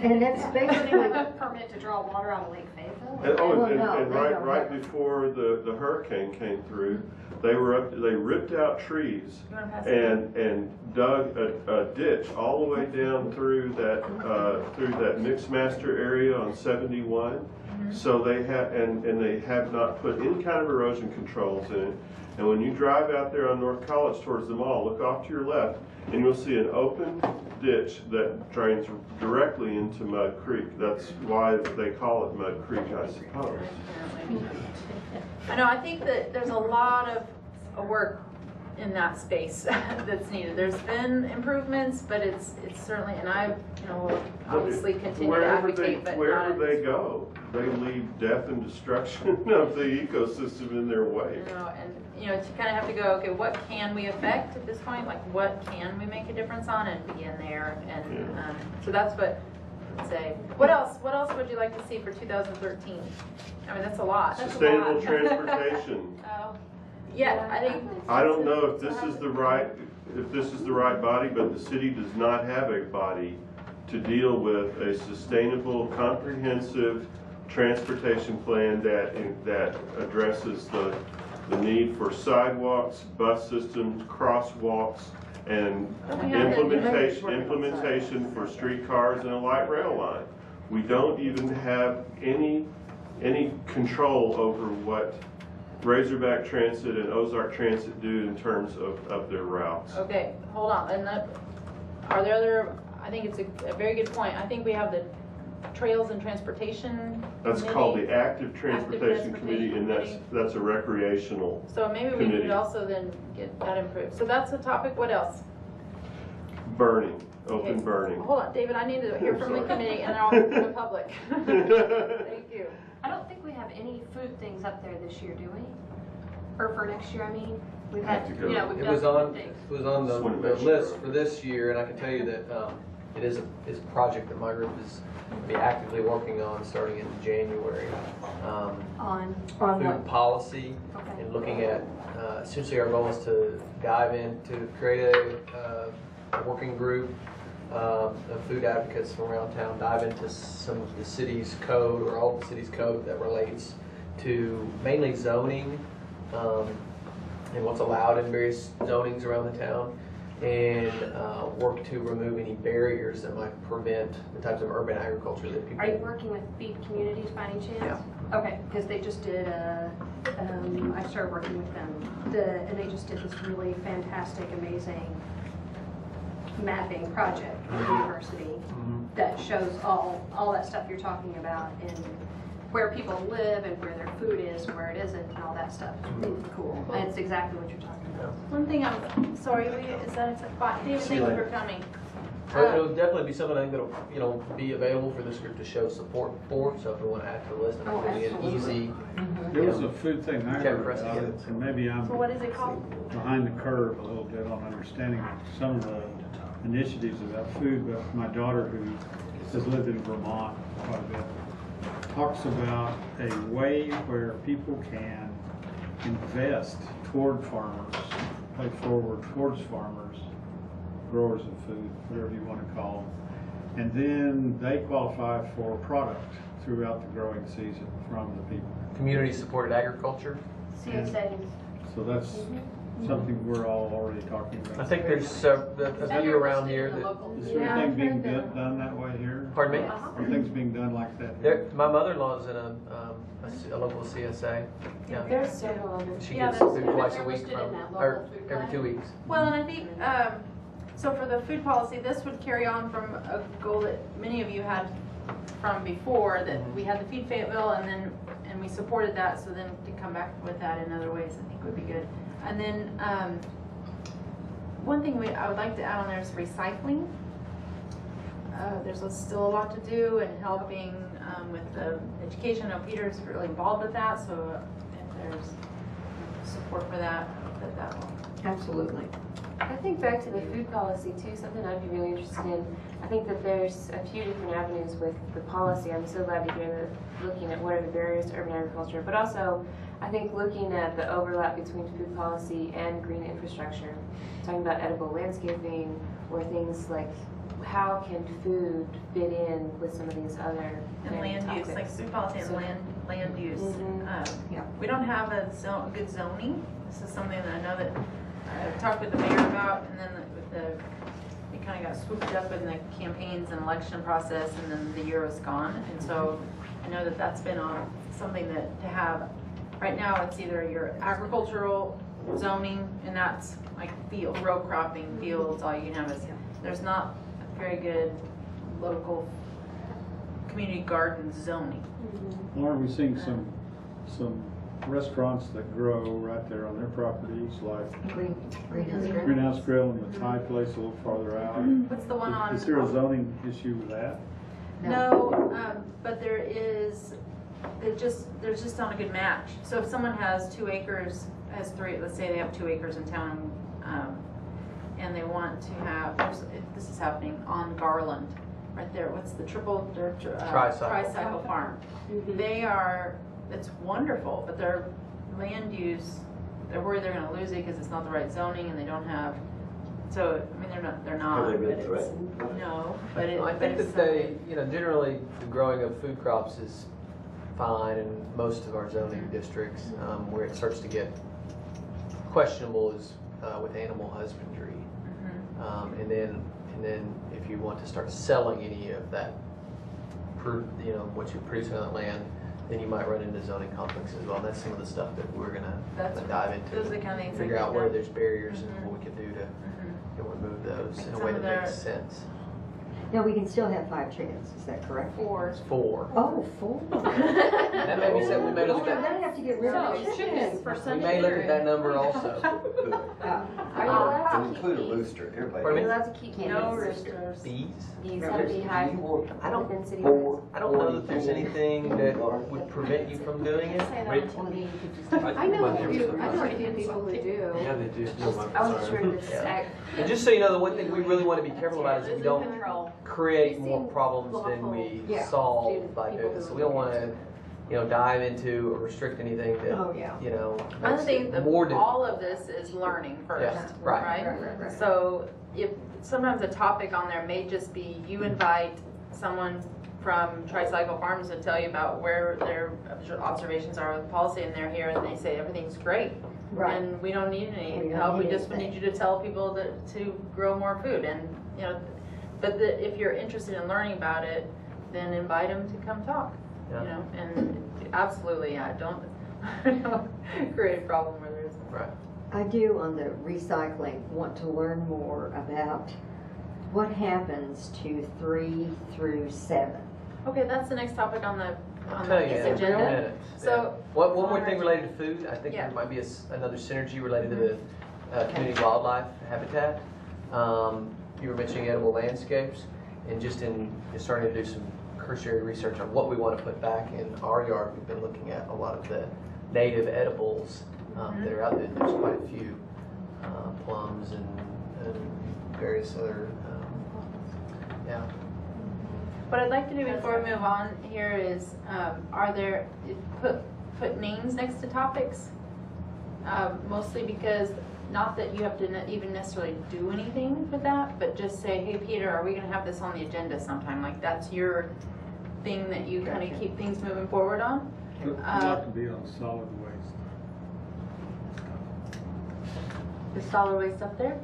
And that's So they basically, have a permit to draw water out of Lake Fayetteville? And, Well, no, and they don't right have- before the hurricane came through, they ripped out trees You wanna pass it? and dug a ditch all the way down through that mixed master area on 71. So they have, and they have not put any kind of erosion controls in it. And when you drive out there on North College towards the mall, look off to your left, and you'll see an open ditch that drains directly into Mud Creek. That's why they call it Mud Creek, I suppose. I know, I think that there's a lot of work in that space that's needed. There's been improvements, but it's certainly, and I, you know, will obviously continue to advocate, but not Wherever in they this- go, they leave death and destruction of the ecosystem in their way. You know, and you know, to kind of have to go, okay, what can we affect at this point? Like, what can we make a difference on, and begin there. And Yeah. so that's what I'd say. What else? What else would you like to see for 2013? I mean, that's a lot. Sustainable transportation. Yeah, I think. I don't know if this is the right body, but the city does not have a body to deal with a sustainable, comprehensive transportation plan that addresses the need for sidewalks, bus systems, crosswalks, and implementation for streetcars and a light rail line. We don't even have any control over what Razorback Transit and Ozark Transit do in terms of their routes. Okay, hold on. And are there other I think it's a very good point. I think we have the Trails and Transportation That's Committee. called the Active Transportation Committee, and Committee. that's a recreational So maybe we committee. could also then get that improved. So that's the topic. What else? Burning, open Okay. burning. Hold on, David, I need to hear from the sorry. committee and then I'll hear from the public. Thank you. I don't think we have any food things up there this year, do we? Or for next year, I mean? We've Have had, to go. you know, we've It done was food on, things. it was on Just wanna the make sure. list for this year, and I can tell you that it is a project that my group is be actively working on starting in January. On On Food what? policy Okay. and looking at, essentially our goal is to dive in, to create a working group of food advocates from around town, dive into some of the city's code or all the city's code that relates to mainly zoning and what's allowed in various zonings around the town, and work to remove any barriers that might prevent the types of urban agriculture that people. Are you working with Feed Communities by any chance? Yeah. Okay, because they just did I started working with them, and they just did this really fantastic, amazing mapping project with the university that shows all that stuff you're talking about and where people live and where their food is and where it isn't and all that stuff. It's really cool. And it's exactly what you're talking about. One thing I'm sorry, is that it's a spot. David, thank you for coming. But it'll definitely be something I think that'll be available for this group to show support for. So if we want to add to the list, I think it'll be an easy. There was a food thing I Check heard for us to about get it, it. and maybe I'm So what is it called? behind the curve a little bit on understanding some of the initiatives about food, but my daughter, who has lived in Vermont quite a bit, talks about a way where people can invest toward farmers, pay forward towards farmers, growers of food, whatever you want to call them, and then they qualify for product throughout the growing season from the people. Community supported agriculture. CSA. So that's something we're all already talking about. I think there's a few around here that. Is there anything being done that way here? Pardon me? Are things being done like that There, here? my mother-in-law's in a local CSA. Yeah. There's several of them. She Yeah, gets there's- food yeah, twice a they're week listed in from, that local or food every guide. 2 weeks. Well, and I think, so for the food policy, this would carry on from a goal that many of you had from before, that we had the Feed Fayetteville and we supported that, so then to come back with that in other ways, I think would be good. And then, one thing I would like to add on there is recycling. There's still a lot to do and helping with the education. I know Peter's really involved with that, so if there's support for that, that will. Absolutely. I think back to the food policy too, something I'd be really interested in. I think that there's a few different avenues with the policy. I'm so glad to hear that looking at what are the barriers to urban agriculture, but also I think looking at the overlap between food policy and green infrastructure, talking about edible landscaping or things like how can food fit in with some of these other And land use, like food policy and So- land use. Yeah. We don't have a good zoning. This is something that I know that I talked with the mayor about, and then it kind of got swooped up in the campaigns and election process, and then the year was gone. And so I know that that's been on something that to have. Right now, it's either your agricultural zoning, and that's like field, row cropping, fields, all you can have is, there's not a very good local community garden zoning. Or are we seeing some restaurants that grow right there on their properties, like Greenhouse Grill. Greenhouse Grill and the Thai place a little farther out? What's the one on? Is there a zoning issue with that? No, but there is, there's just not a good match. So if someone has 2 acres, has 3, let's say they have 2 acres in town, and they want to have, this is happening on Garland, right there, what's the Tricycle Farm. They are, it's wonderful, but their land use, they're worried they're gonna lose it because it's not the right zoning and they don't have, so, I mean, they're not. Have they been but it's- threatened? No, but I think that they, generally the growing of food crops is fine in most of our zoning districts. Where it starts to get questionable is with animal husbandry. And then if you want to start selling any of that, what you're producing on that land, then you might run into zoning conflicts as well. And that's some of the stuff that we're gonna dive into. Those are the kind of things. Figure out where there's barriers and what we can do to remove those in a way that makes sense. Now, we can still have 5 chickens, is that correct? 4. It's 4. Oh, 4. That may be something we may Oh, look we're at. gonna have to get rid of the chickens. We may look at that number also. Are you allowed To to include a rooster, everybody. Pardon Are you me? allowed to keep no roosters? Bees? These have to be high I don't, within city Four. limits. I don't know that there's anything that would prevent you from doing it. I know a few people who do. Yeah, they do. No, I wasn't sure sorry. if it's Yeah. And just so you know, the one thing we really want to be careful about is we don't create more problems than we solve by doing this. So we don't want to, dive into or restrict anything that, Oh, yeah. I makes think it that more difficult. all of this is learning first, Yeah, right. right? So if sometimes a topic on there may just be you invite someone from Tricycle Farms to tell you about where their observations are with policy, and they're here and they say everything's great. Right. And we don't need any We don't help. We need just anything. need you to tell people to grow more food. And but if you're interested in learning about it, then invite them to come talk. Yeah. And absolutely, don't create a problem where there isn't. Right. I do, on the recycling, want to learn more about what happens to 3 through 7. Okay, that's the next topic on the I'll tell you in a agenda. minute. So- One more thing related to food. I think Yeah. there might be another synergy related to the community wildlife habitat. You were mentioning edible landscapes, and just in starting to do some cursory research on what we want to put back in our yard. We've been looking at a lot of the native edibles that are out there. There's quite a few plums and various other What I'd like to do before we move on here is, put names next to topics. Mostly because, not that you have to even necessarily do anything for that, but just say, hey, Peter, are we gonna have this on the agenda sometime? Like, that's your thing that you kind of keep things moving forward on. I'd like to be on solid waste. The solid waste up there?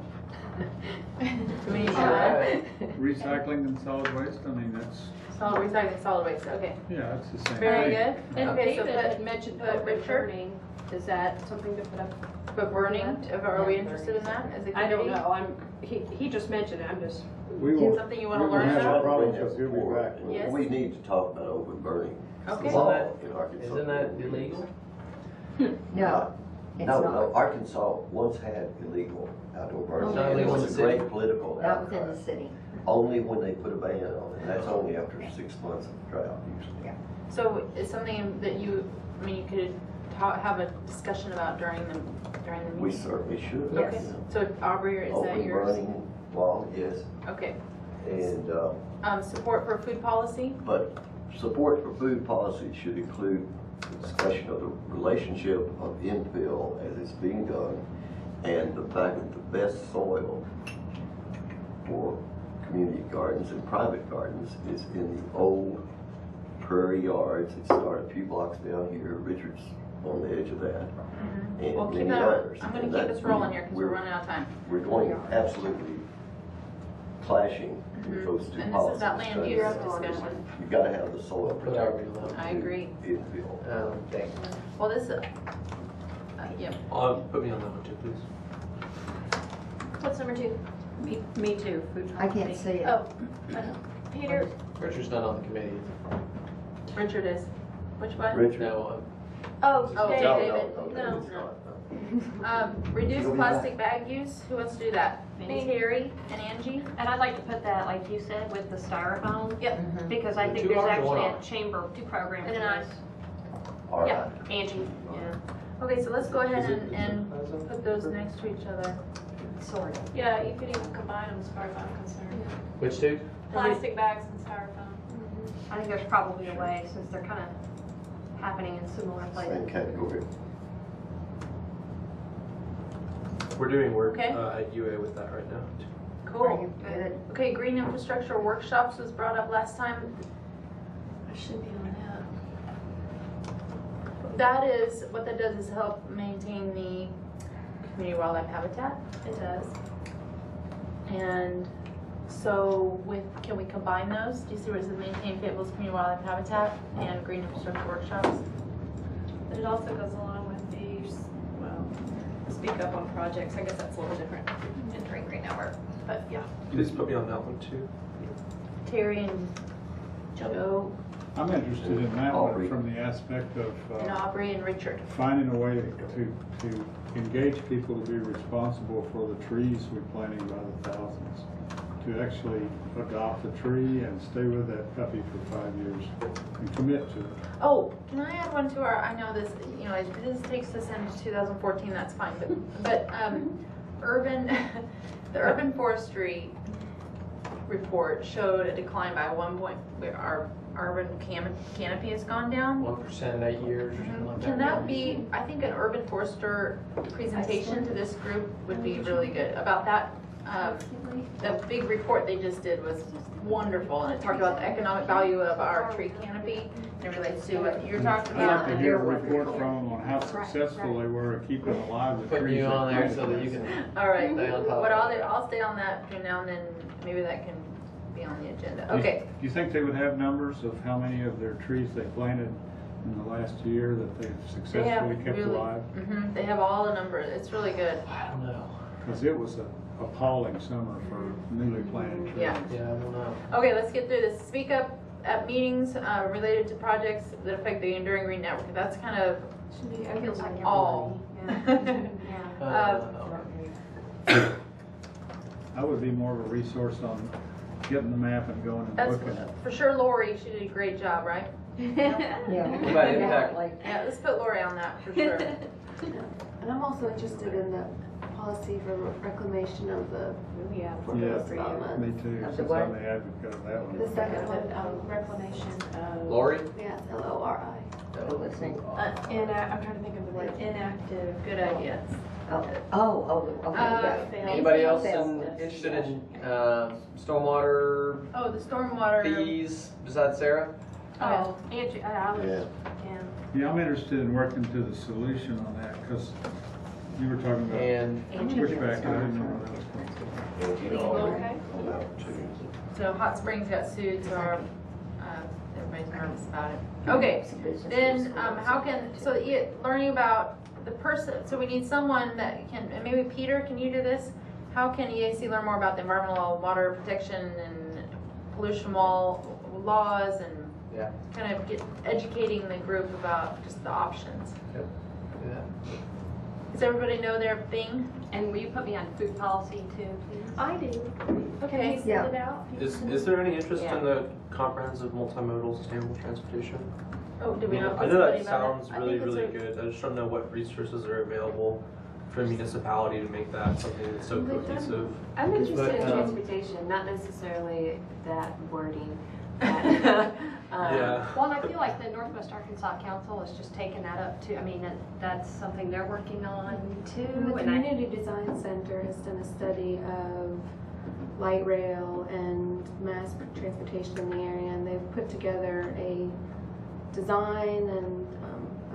Do we need to do that? Recycling and solid waste, I mean, that's, Solid recycling, solid waste, okay. yeah, it's the same thing. Very good. And Okay, so David had mentioned put open Richard, burning. Is that something to put up? but burning, are we interested in that as a I don't committee? know, he just mentioned it, I'm just. We will, Something you wanna we will learn have about? problems with who we back. Yes. We need to talk about open burning. Okay. Law in Arkansas. Isn't that illegal? No, it's No, not. Arkansas once had illegal outdoor burning. Not and it illegal in was a the city? great political Not within outcry. the city. Only when they put a ban on it, and that's only after 6 months of drought usually. So it's something that you could have a discussion about during the We meeting? certainly should. Okay, so Aubrey, is that Open yours? burning law, yes, Okay. and, Support for food policy? but support for food policy should include discussion of the relationship of infill as it's being done, and the fact that the best soil for community gardens and private gardens is in the old prairie yards that start a few blocks down here. Richard's on the edge of that, and Well, keep many that, others. I'm gonna And keep that us rolling here because we're we're- running out of time. We're going absolutely clashing with those two And this policies. is that land but use discussion. You've got to have the soil Put our protected. rule out. I agree. Infill. Thanks. Well, this, yeah. Put me on that one too, please. What's number 2? Me too, food I policy. can't see it. Oh, Peter, Richard's not on the committee. Richard is. Which one? Richard? No, Oh, No, David. no, it's not. Reduce plastic bag use. Who wants to do that? Me. Terry and Angie? And I'd like to put that, like you said, with the styrofoam, Yep. because I The think two there's are actually going a on. chamber program. And then I. All Yeah. right. Angie. Yeah. Okay, so let's go ahead and put those next to each other. Sort of. Yeah, you could even combine them as far as I'm concerned. which two? Plastic bags and styrofoam. I think there's probably a way, since they're kind of happening in similar places. Same category. We're doing work Okay. at UA with that right now. Cool. Good. Okay, green infrastructure workshops was brought up last time. I should be on that. That is, what that does is help maintain the community wildlife habitat. It does. And so can we combine those? Do you see where it says maintain Fayetteville's community wildlife habitat and green infrastructure workshops? But it also goes along with the, well, speak up on projects. I guess that's a little different entering green network. But yeah. Please put me on that one too. Terry and Joe I'm interested in that Aubrey. one from the aspect of and Aubrey and Richard. finding a way to engage people to be responsible for the trees we're planting by the thousands. To actually adopt a tree and stay with that puppy for 5 years and commit to it. Oh, can I add one to our, I know this, you know, this takes us into 2014, that's fine, but urban, the urban forestry report showed a decline by 1 point, our urban canopy has gone down. 1% in 8 years or something like that. Can that be, I think an urban forester presentation to this group would be really good about that. The big report they just did was wonderful, and it talked about the economic value of our tree canopy, and it relates to what you're talking I'd like about. to hear a report from them on how successful they were at keeping alive the trees. Putting you on they there so that you planted. can All right, stay on top what of I'll it. do, I'll stay on that between now and then, maybe that can be on the agenda. Do you- Okay, Do you think they would have numbers of how many of their trees they planted in the last year that they've they have successfully kept really, alive? they have all the numbers, it's really good. I don't know. Because it was an appalling summer for newly planted trees. Yeah. Yeah, I don't know. Okay, let's get through this. Speak up at meetings related to projects that affect the Enduring Green Network. That's kind of Should be everybody. all. I would be more of a resource on getting the map and going and That's looking. for sure. Lori, she did a great job, right? Yeah. What about impact? Yeah, let's put Lori on that for sure. And I'm also interested in the policy for reclamation of the for Yeah, forest development. me too, Of the since what? I'm the advocate of that one. The second one, reclamation of. Lori? yeah, it's LORI. Listening. I'm trying to think of the word, inactive. Good idea. Okay, yeah. Anybody else Failed. interested in stormwater Oh, the stormwater. fees besides Sarah? Oh, Angie, I was, Yeah. Yeah, I'm interested in working to the solution on that, because you were talking about And pushback, and I didn't know where that was coming from. And okay. on that too. So Hot Springs got sued, so our, everybody's nervous about it. Okay, then how can, so learning about the person, so we need someone that can, and maybe Peter, can you do this? How can EAC learn more about the environmental water protection and pollution wall laws and yeah, kind of educating the group about just the options? yeah. Does everybody know their thing? and will you put me on food policy too, please? I do. Okay. Send Yeah. it out. Is there any interest Yeah. in the comprehensive multimodal sustainable transportation? Oh, do we know? I know that somebody about sounds it? I really, think it's really a- good. I just don't know what resources are available for a municipality to make that something that's so cohesive. I'm interested in But, transportation, not necessarily that wording. Yeah. Well, and I feel like the Northwest Arkansas Council is just taking that up too. I mean, that's something they're working on And too. the And I, Community Design Center has done a study of light rail and mass transportation in the area, and they've put together a design and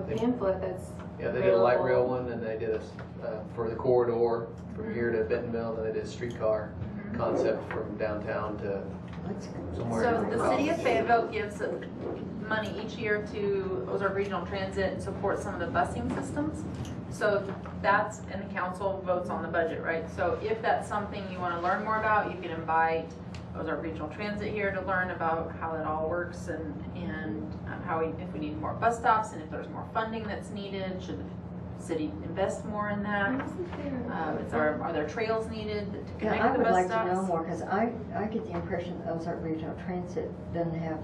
a pamphlet that's Yeah, they did a light available. rail one, and they did a, for the corridor from here to Bentonville, then they did a streetcar concept from downtown to somewhere. So in the city of Fayetteville gives money each year to Ozark Regional Transit and supports some of the busing systems. So that's, and the council votes on the budget, right? So if that's something you want to learn more about, you can invite Ozark Regional Transit here to learn about how it all works and how if we need more bus stops and if there's more funding that's needed, should the city invest more in that? Are there trails needed to Yeah, connect I the would bus like stops? to know more, because I get the impression that Ozark Regional Transit doesn't have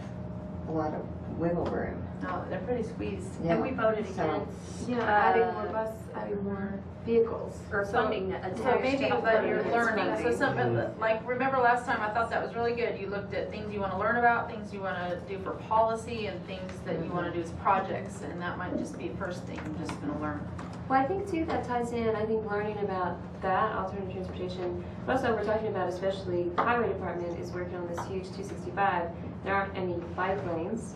a lot of wiggle room. No, they're pretty squeezed. Yeah. and we voted So- against adding more vehicles. or funding that. So maybe that you're learning, so something, like, remember last time, I thought that was really good, you looked at things you wanna learn about, things you wanna do for policy, and things that you wanna do as projects, and that might just be first thing, you're just gonna learn. Well, I think too that ties in, I think learning about that, alternative transportation, but also we're talking about especially the highway department is working on this huge 265. There aren't any bike lanes,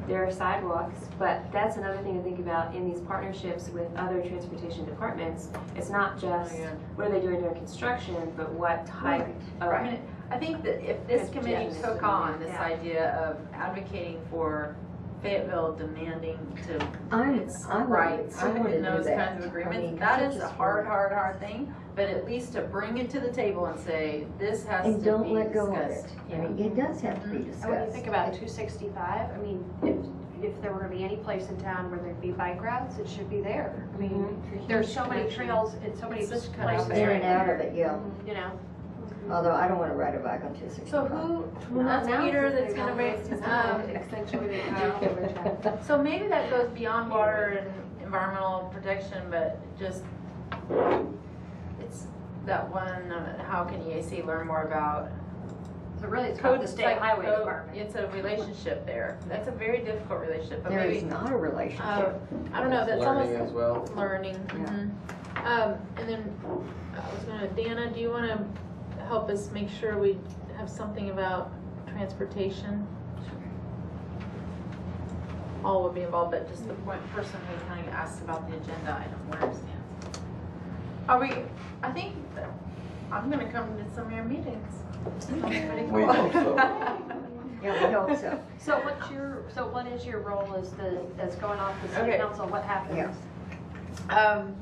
there are sidewalks, but that's another thing to think about in these partnerships with other transportation departments. It's not just what are they doing during construction, but what type of. I mean, I think that if this committee Yes. took on this Yeah. idea of advocating for Fayetteville demanding its I wanna- rights I wanna in do those that. kinds of I agreements, mean, that it's is a just hard thing. but at least to bring it to the table and say, this has to And be don't let go of it. discussed. I mean, it does have to be And when you discussed. think about 265, I mean, if there were gonna be any place in town where there'd be bike routes, it should be there. I mean, there's so many trails and so many places. In and out of it, yeah. You know? Although I don't want to ride a bike on 265. So that's Peter that's gonna bring, so maybe that goes beyond water and environmental protection, but just, it's that one, how can EAC learn more about? So really, it's called the Codes state like highway code, department. it's a relationship there. That's a very difficult relationship, but There maybe. is not a relationship. I don't know, that's Learning almost. as well. Learning. And then, I was gonna, Dana, do you wanna help us make sure we have something about transportation? All would be involved, but just the person who kind of asked about the agenda item, where it stands. Are we, I think, I'm gonna come to some of your meetings. We hope so. Yeah, we hope so. So what is your role as going off the city Okay. council? What happens?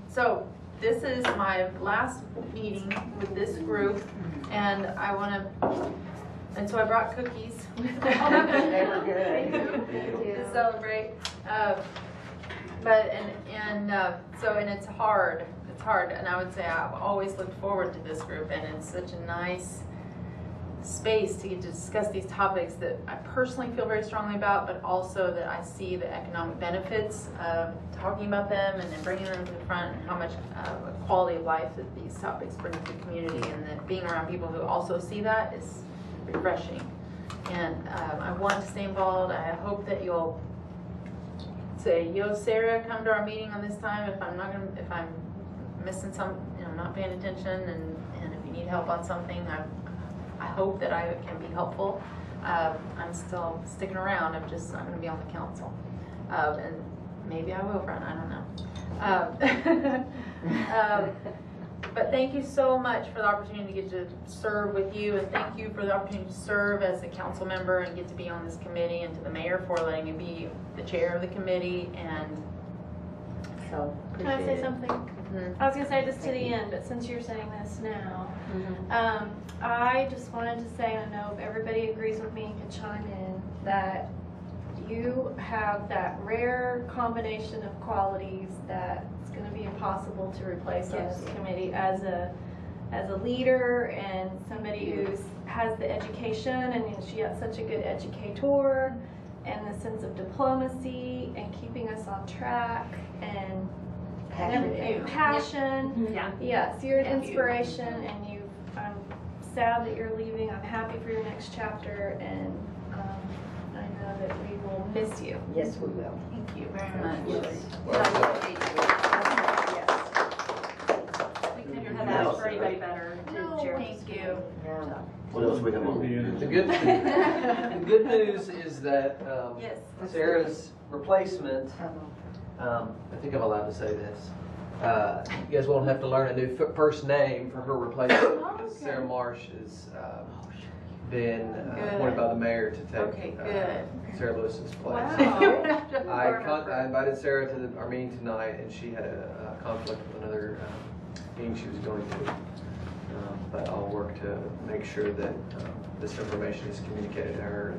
So this is my last meeting with this group, and I wanna, and so I brought cookies. They were good. To celebrate. And it's hard, and I would say I've always looked forward to this group, and it's such a nice space to get to discuss these topics that I personally feel very strongly about, but also that I see the economic benefits of talking about them and then bringing them to the front, and how much quality of life that these topics bring to the community, and that being around people who also see that is refreshing. And I want to stay involved. I hope that you'll say, yo, Sarah, come to our meeting on this time if I'm missing some, not paying attention, and if you need help on something, I hope that I can be helpful. I'm still sticking around. I'm just not going to be on the council. And maybe I will run. I don't know. But thank you so much for the opportunity to get to serve with you, and thank you for the opportunity to serve as a council member and get to be on this committee, and to the mayor for letting me be the chair of the committee. And So, Can I say something? I was gonna say this to the end, but since you're saying this now, I just wanted to say, I know if everybody agrees with me and can chime in, that you have that rare combination of qualities that it's gonna be impossible to replace on this committee as a leader and somebody who has the education, and she has such a good educator, and the sense of diplomacy and keeping us on track, and passion. Yeah. Yes, you're an inspiration, and I'm sad that you're leaving. I'm happy for your next chapter, and I know that we will miss you. yes, we will. thank you very much. We couldn't have asked for anybody better to chair. Thank you. What else we have on? The good news is that Yes. Sarah's replacement, I think I'm allowed to say this. You guys won't have to learn a new first name for her replacement. Because Sarah Marsh has been appointed by the mayor to take Sarah Lewis's place. Wow. I invited Sarah to our meeting tonight, and she had a conflict with another meeting she was going to. But I'll work to make sure that this information is communicated to her.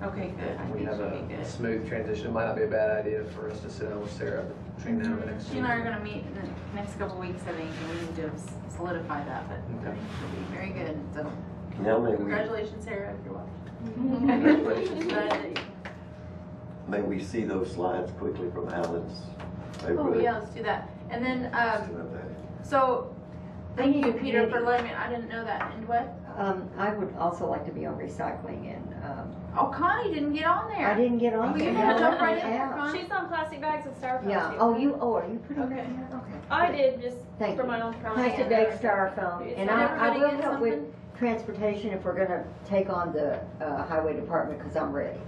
Okay, good. I We think have she'll a be good. smooth transition. It might not be a bad idea for us to sit down with Sarah between now and the next She and I are going to meet in the next couple of weeks, I think, and we need to solidify that, but I think she'll be very good. So, Now may we, congratulations, Sarah, if you're watching. Congratulations. May we see those slides quickly from Alan's? Oh, yeah, let's do that. And then, Let's do that. so, thank you, Peter, for letting me, I didn't know that. And what? I would also like to be on recycling, and Oh, Connie didn't get on there. I didn't get on Oh, there. you gotta jump right in there, Yeah. Connie. She's on plastic bags and styrofoam. Yeah. too. Oh, are you putting Okay. that in? Okay. I did, just Thank for you. my own promise. Plastic bag styrofoam, Is and that I everybody will get help with something? transportation if we're gonna take on the highway department, because I'm ready.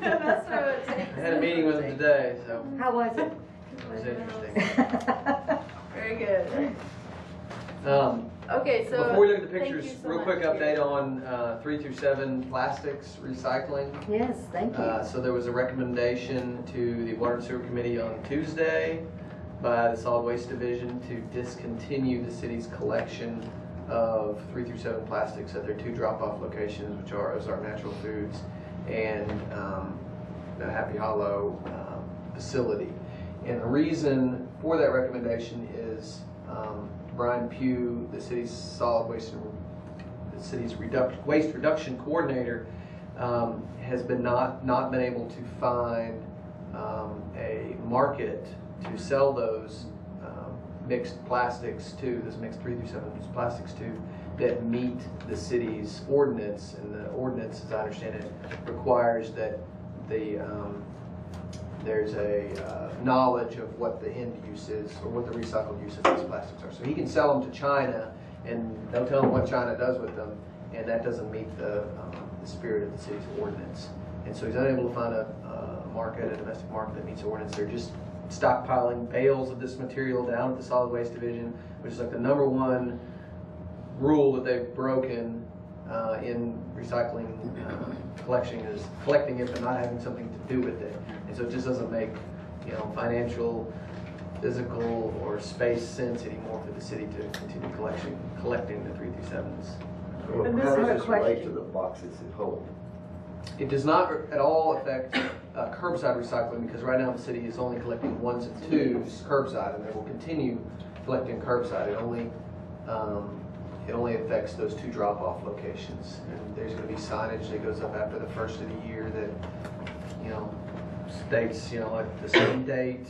That's what it I had a meeting with him today, so How was it? it was interesting. Very good. Okay, so. Before we look at the thank pictures, you so real much, quick Peter. update on 3 through 7 plastics recycling. Yes, thank you. So there was a recommendation to the Water and Sewer Committee on Tuesday by the Solid Waste Division to discontinue the city's collection of 3 through 7 plastics at their 2 drop-off locations, which are Ozark Natural Foods and the Happy Hollow facility. And the reason for that recommendation is Brian Pugh, the city's waste reduction coordinator, has been not been able to find a market to sell those mixed plastics to, this mixed 3 through 7 plastics to, that meet the city's ordinance. And the ordinance, as I understand it, requires that there's a knowledge of what the end use is, or what the recycled use of these plastics are. So he can sell them to China, and they'll tell him what China does with them, and that doesn't meet the spirit of the city's ordinance. And so he's unable to find a domestic market that meets the ordinance. They're just stockpiling bales of this material down at the Solid Waste Division, which is like the #1 rule that they've broken in recycling collection, is collecting it but not having something to do with it. And so it just doesn't make, financial, physical, or space sense anymore for the city to continue collecting the 3 through 7s. And how does this relate to the boxes at home? It does not at all affect curbside recycling, because right now the city is only collecting 1s and 2s curbside, and they will continue collecting curbside. It only affects those 2 drop-off locations. And there's going to be signage that goes up after the first of the year that, states, like the same date,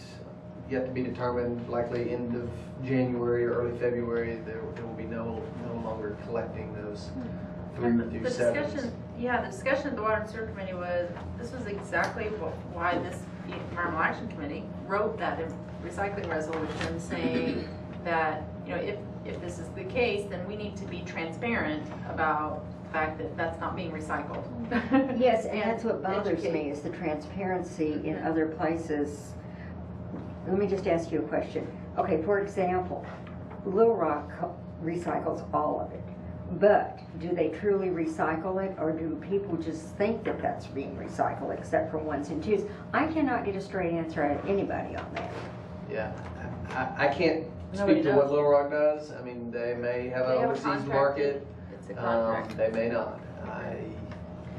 yet to be determined, likely end of January or early February, there will be no longer collecting those 3 through 7s. The discussion at the Water and Sewer Committee was, this was exactly why this Environmental Action Committee wrote that recycling resolution, saying that, if this is the case, then we need to be transparent about the fact that that's not being recycled. Yes, and that's what bothers me, is the transparency in other places. Let me just ask you a question. Okay, for example, Little Rock recycles all of it, but do they truly recycle it, or do people just think that that's being recycled, except for 1s and 2s? I cannot get a straight answer out of anybody on that. Yeah, I can't speak to what Little Rock does. I mean, they may have an overseas market. It's a contract. They may not.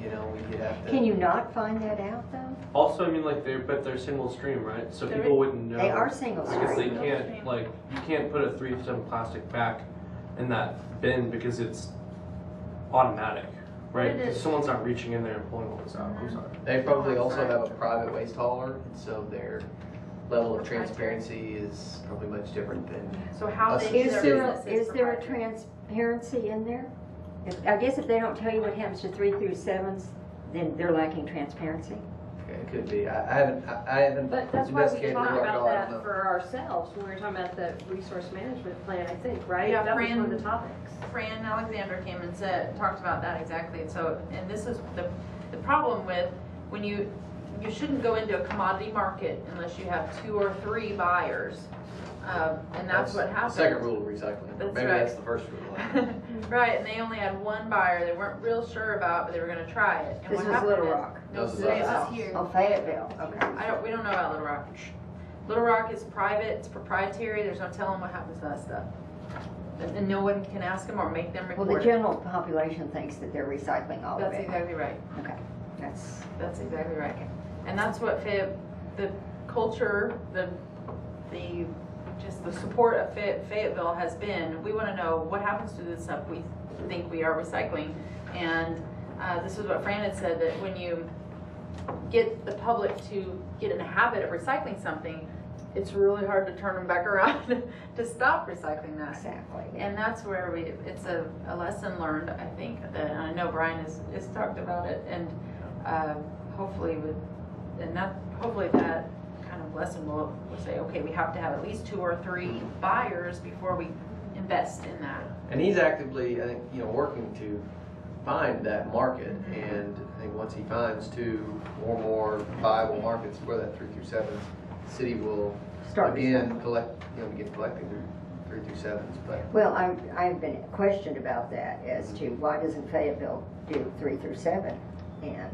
We'd have to. Can you not find that out though? Also, I mean, but they're single stream, right? So people wouldn't know. They are single stream. Because they can't, you can't put a 3 through 7 plastic back in that bin because it's automatic, right? Because someone's not reaching in there and pulling all this out. I'm sorry. They probably also have a private waste hauler, and so their level of transparency is probably much different than. So how is there a transparency in there? I guess if they don't tell you what happens to 3 through 7s, then they're lacking transparency. Okay, it could be. I haven't. But that's why we investigated talk the rock about all, I don't that know. for ourselves when we were talking about the resource management plan, I think, right? Yeah, that was one of the topics. Fran Alexander came and talked about that exactly. So, and this is the problem with when you shouldn't go into a commodity market unless you have 2 or 3 buyers. And that's what happened. Second rule of recycling. Maybe right. That's the first rule. Right, and they only had 1 buyer they weren't real sure about, but they were going to try it. And This was Little Rock. No, this is here. Oh, Fayetteville. Okay. We don't know about Little Rock. Little Rock is private, it's proprietary, there's no telling what happens to that stuff. And no one can ask them or make them report. Well, the general population thinks that they're recycling all of it. That's exactly right. Okay, that's exactly right. And that's what the culture, just the support of Fayetteville has been. We want to know what happens to this stuff we think we are recycling. And this is what Fran had said, that when you get the public to get in the habit of recycling something, it's really hard to turn them back around to stop recycling that. Exactly. And that's where it's a lesson learned, I think, that I know Brian has talked about it, and hopefully that kind of lesson will say, okay, we have to have at least 2 or 3 buyers before we invest in that. And he's actively, I think, working to find that market, and I think once he finds 2 or more viable markets for that 3 through 7s, the city will begin collecting 3 through 7s. But well, I've been questioned about that as to why doesn't Fayetteville do 3 through 7, and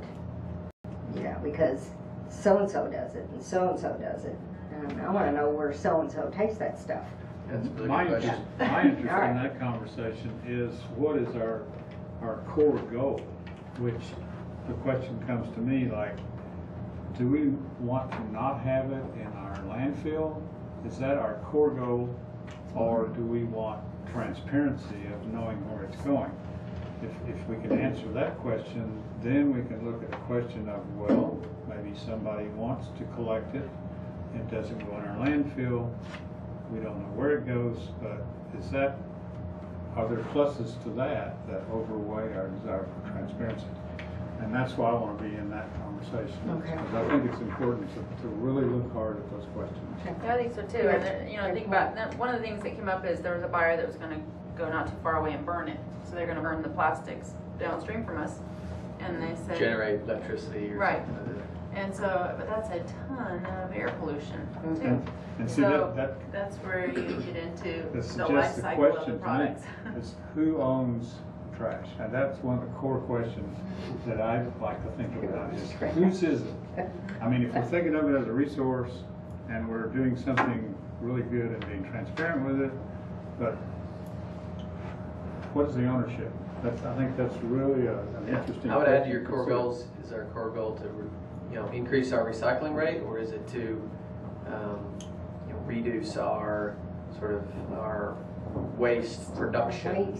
because so and so does it and so does it. I want to know where so-and-so takes that stuff. That's a really My good interest, question. my interest All right. in that conversation is what is our core goal? Which the question comes to me like, do we want to not have it in our landfill? Is that our core goal? Or do we want transparency of knowing where it's going? If we can answer that question, then we can look at the question of, well, maybe somebody wants to collect it. It doesn't go in our landfill. We don't know where it goes, but are there pluses to that overweigh our desire for transparency? And that's why I want to be in that conversation. Okay. Because I think it's important to really look hard at those questions. Yeah, I think so too. And then, think about that. One of the things that came up is there was a buyer that was going to go not too far away and burn it. So they're going to burn the plastics downstream from us. And they said Generate electricity or right. something. And so, but that's a ton of air pollution too. And see, so that that's where you get into that the life suggests the cycle of the question to products. me is who owns trash? And that's one of the core questions that I like to think about is whose is it? I mean, if we're thinking of it as a resource and we're doing something really good and being transparent with it, but what is the ownership? I think that's really an interesting. I would add to your question core consider. goals. Is our core goal to increase our recycling rate, or is it to reduce our sort of our waste production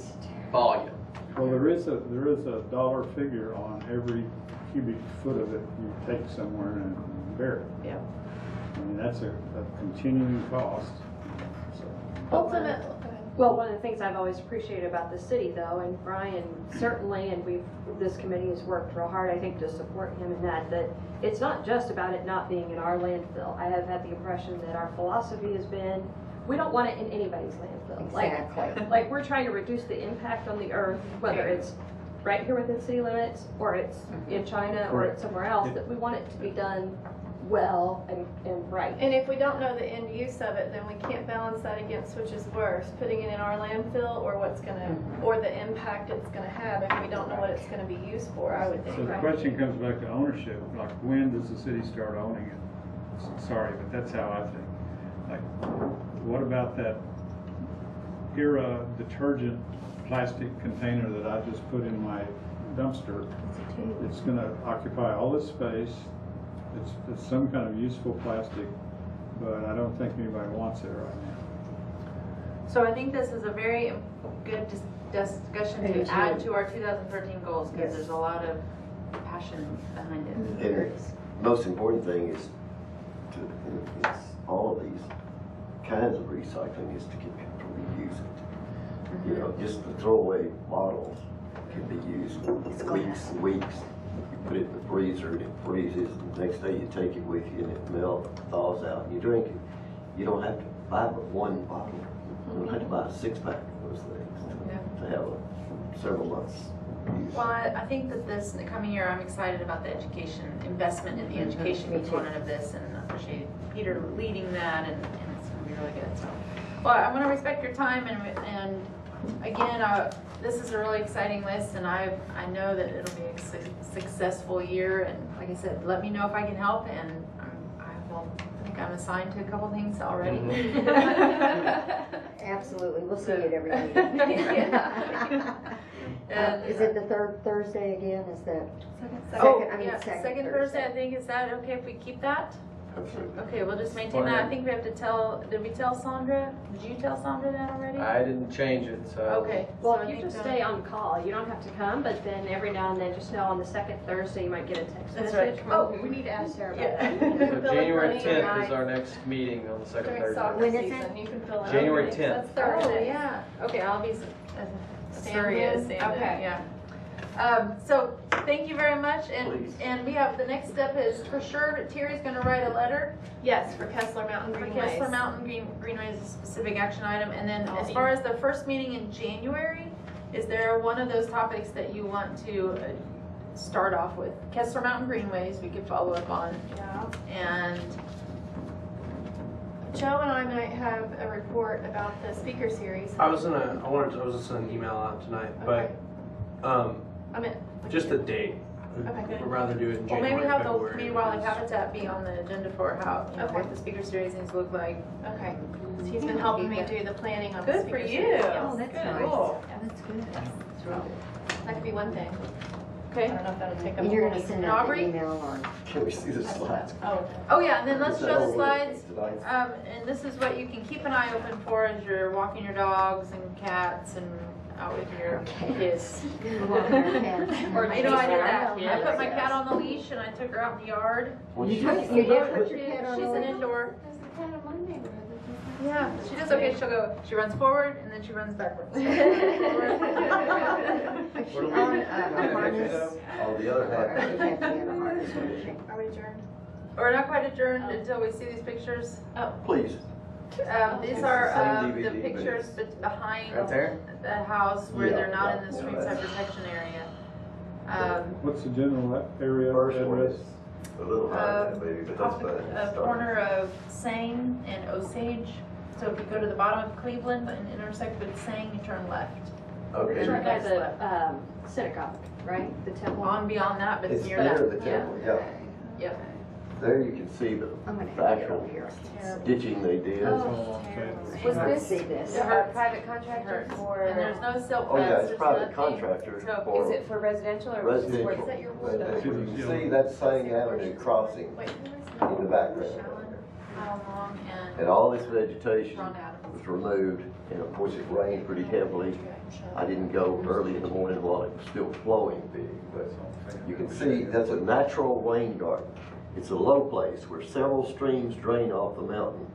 volume? Well, there is a dollar figure on every cubic foot of it you take somewhere and bury it. Yeah. I mean, that's a continuing cost. So. Ultimately. Well, one of the things I've always appreciated about the city, though, and Brian certainly, and this committee has worked real hard, I think, to support him in that it's not just about it not being in our landfill. I have had the impression that our philosophy has been, we don't want it in anybody's landfill. Exactly. Like we're trying to reduce the impact on the earth, whether it's right here within city limits, or it's in China, or it's somewhere else, that we want it to be done well and right. And if we don't know the end use of it, then we can't balance that against which is worse, putting it in our landfill or what's gonna, or the impact it's gonna have if we don't know what it's gonna be used for, I would think. So the question comes back to ownership, like when does the city start owning it? Sorry, but that's how I think. Like, what about that Era detergent plastic container that I just put in my dumpster? It's gonna occupy all this space. It's some kind of useful plastic, but I don't think anybody wants it right now. So I think this is a very good discussion to add to our 2013 goals because there's a lot of passion behind it. And most important thing is all of these kinds of recycling is to get people to reuse it. You know, just the throwaway bottles can be used for weeks and weeks. You put it in the freezer and it freezes, and the next day you take it with you and it melts, thaws out, and you drink it. You don't have to buy but one bottle. You don't have to buy a 6-pack of those things to have several months use. Well, I think that this coming year, I'm excited about the education, investment in the education component of this, and I appreciate Peter leading that, and it's going to be really good. So, well, I want to respect your time, and again, this is a really exciting list, and I know that it'll be a successful year, and like I said, let me know if I can help, and I think I'm assigned to a couple things already. Absolutely, we'll see you at every meeting. Is it the third Thursday again? Is that second Thursday? I think. Is that okay if we keep that? Absolutely. Okay, we'll just maintain that. I think we have to tell. Did we tell Sandra? Did you tell Sandra that already? I didn't change it, so. Okay. Well, so if you just stay on call, you don't have to come, but then every now and then, just know on the second Thursday, you might get a text That's message. right. Oh, we need to ask Sarah about that. So January 10th is our next meeting on the second During Thursday. soccer When is season, you can fill in. January openings. 10th. That's Oh, Thursday. yeah. Okay, I'll be Stand-in? okay. Okay. Yeah. So thank you very much, and we have the next step is for sure Terry's going to write a letter. Yes, for Kessler Mountain For Greenways. Kessler Mountain Greenways is a specific action item, and then as far as the first meeting in January, is there one of those topics that you want to start off with? Kessler Mountain Greenways we could follow up on. Yeah. And Joe and I might have a report about the speaker series. I was just gonna email out tonight, but I mean, just the date. Okay, good. We'd rather do it in Well, January, maybe have the February. community wildlife habitat be on the agenda for how, you know, Okay. what the speaker series needs to look like. Okay. He's been helping me do the planning on the Good for speaker you. series. Oh, that's Good. nice. Cool. That's good. That's really good. That could be one thing. I Okay. don't know if that'll take up And a you're whole gonna meeting. send out the Aubrey? email on. Can we see the slides? Oh, yeah, and then let's Is that show the over slides. tonight? And this is what you can keep an eye open for as you're walking your dogs and cats and out with your kids. Or You know, I did that. I put my cat on the leash and I took her out in the yard. You did put your cat on She's the an leash? indoor. There's a cat in my neighborhood that does that. Yeah, she does okay. She'll go, she runs forward and then she runs backwards. Is she on a harness? Oh, the other Or half. does she have to be on a harness? Are we adjourned? We're not quite adjourned until we see these pictures. Please. These are Same the DVD, pictures behind Right there? the house where Yeah, they're not in the yeah, Streamside that's- Protection area. What's the general area First one address? is a little higher than that, maybe, but that's Off fine. the corner of Sang and Osage. So if you go to the bottom of Cleveland and intersect with Sang, you turn left. Okay. It's right by the synagogue, right? The temple. on beyond that, but It's near near that. the temple, yeah. Yep. There you can see the I'm gonna have the to get actual over here. ditching they did. Oh, Was I this see this. a private contractor Hurts. for, And there's no silk Oh, yeah, fence, it's there's private nothing. contractor So- for is it for residential or was it residential. for? Is that your wall? Residential. You can see that Sang Avenue crossing Wait, in the background. how long And all this vegetation Ron Adams. was removed, and of course it rained pretty heavily. I didn't go early in the morning while it was still flowing big, but you can see that's a natural rain garden. It's a low place where several streams drain off the mountain.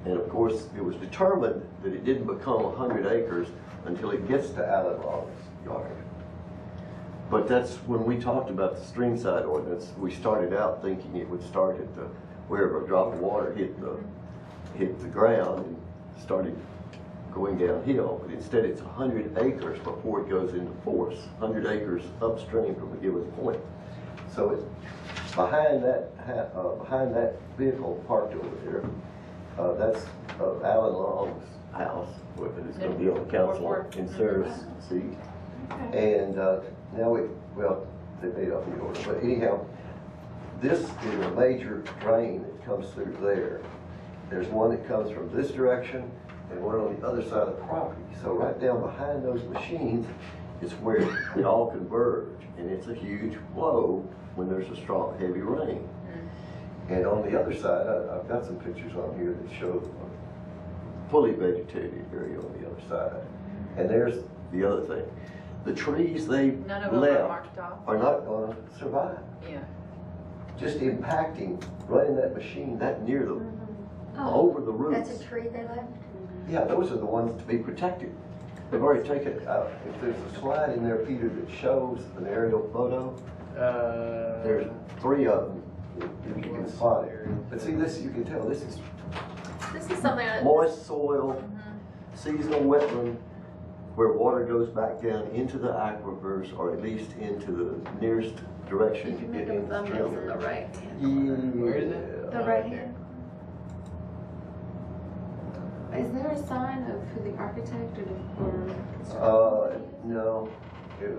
And of course, it was determined that it didn't become 100 acres until it gets to Alan Long's yard. But that's when we talked about the Streamside ordinance, we started out thinking it would start at the, wherever a drop of water hit the ground and started going downhill. But instead it's 100 acres before it goes into force, 100 acres upstream from a given point. So it's behind that vehicle parked over there, that's Alan Long's house, it's going to be on the council in Sarah's seat. And now they made up the order. But anyhow, this is a major drain that comes through there. There's one that comes from this direction and one on the other side of the property. So right down behind those machines is where they all converge. And it's a huge flow when there's a strong, heavy rain. And on the other side, I've got some pictures on here that show a fully vegetated area on the other side. And there's the other thing. The trees they None of them are left marked off. are not going to survive. Yeah. Just impacting, running that machine that near the, over the roots. That's a tree they left? Yeah, those are the ones to be protected. They've already taken it out. If there's a slide in there, Peter, that shows an aerial photo, there's 3 of them. You can spot it. But see, this, you can tell, this is something that. moist soil, seasonal wetland, where water goes back down into the aquifers, or at least into the nearest direction to get in the stream. The right. Where is it? The right hand. Is there a sign of who the architect or? No.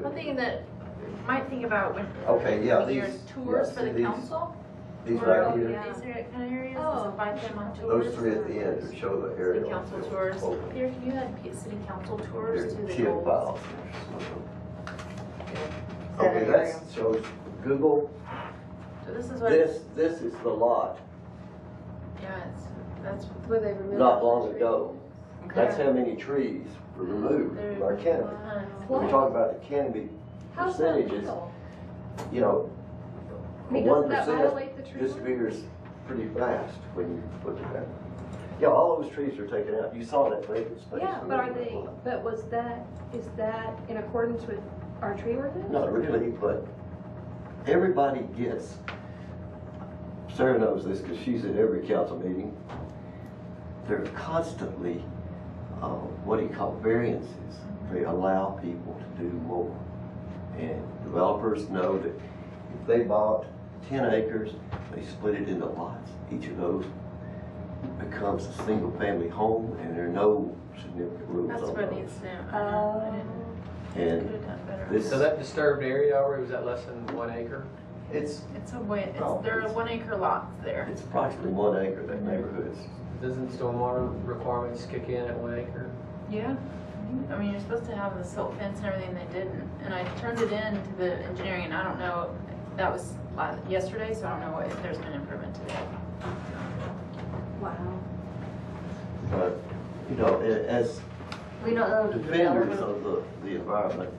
One thing that you might think about when Okay, yeah, when you're these- tours yeah, for see the these- council. These or right here, These kind of areas, Oh. invite them on tours. those 3 at the end that show the aerial. City council tours. Peter, can you add city council tours to They're the TID goals? files. Okay, that shows Google. So this is what. This is the lot, Yeah, that's. Were they removed? not long ago. That's how many trees were removed from our canopy. We talk about the canopy How's that percentages, legal? you know, I mean, doesn't that 1% violate the tree ordinance? disappears pretty fast when you look at that. Yeah, all those trees are taken out. You saw that vacant space. Yeah, when but we are were they, looking. is that in accordance with our tree ordinance? Not really, but everybody gets, Sarah knows this because she's at every council meeting. They're constantly, what do you call variances. They allow people to do more. And developers know that if they bought 10 acres, they split it into lots. Each of those becomes a single family home and there are no significant rules That's on what those. needs to. And Could've done better. this, So that disturbed area, Aubrey, was that less than 1 acre? it's There are 1 acre lots there. it's approximately 1 acre, that neighborhood is. Doesn't stormwater requirements kick in at 1 acre? Yeah. I mean, you're supposed to have the silt fence and everything, they didn't. And I turned it in to the engineering, and I don't know, that was yesterday, so I don't know if there's been improvement today. Wow. But, you know, as We don't know the defenders development. of the environment,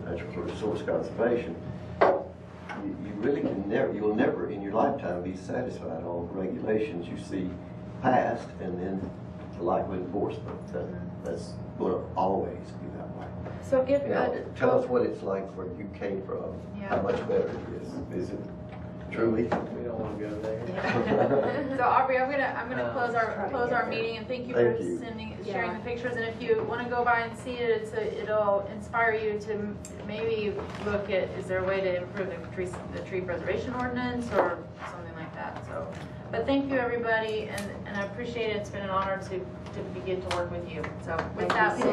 natural resource conservation, you really can never, you'll never in your lifetime be satisfied on regulations you see passed and then the likely enforcement. That's going to always be that way. So give, You know, tell us what it's like where you came from, how much better it is. Is it truly? We don't want to go there. So Aubrey, I'm gonna close our meeting, and thank you for Thank you. sharing the pictures. And if you want to go by and see it, it'll inspire you to maybe look at, is there a way to improve the tree preservation ordinance or something like that. So, but thank you everybody, and I appreciate it. It's been an honor to begin to work with you. So with that, we'll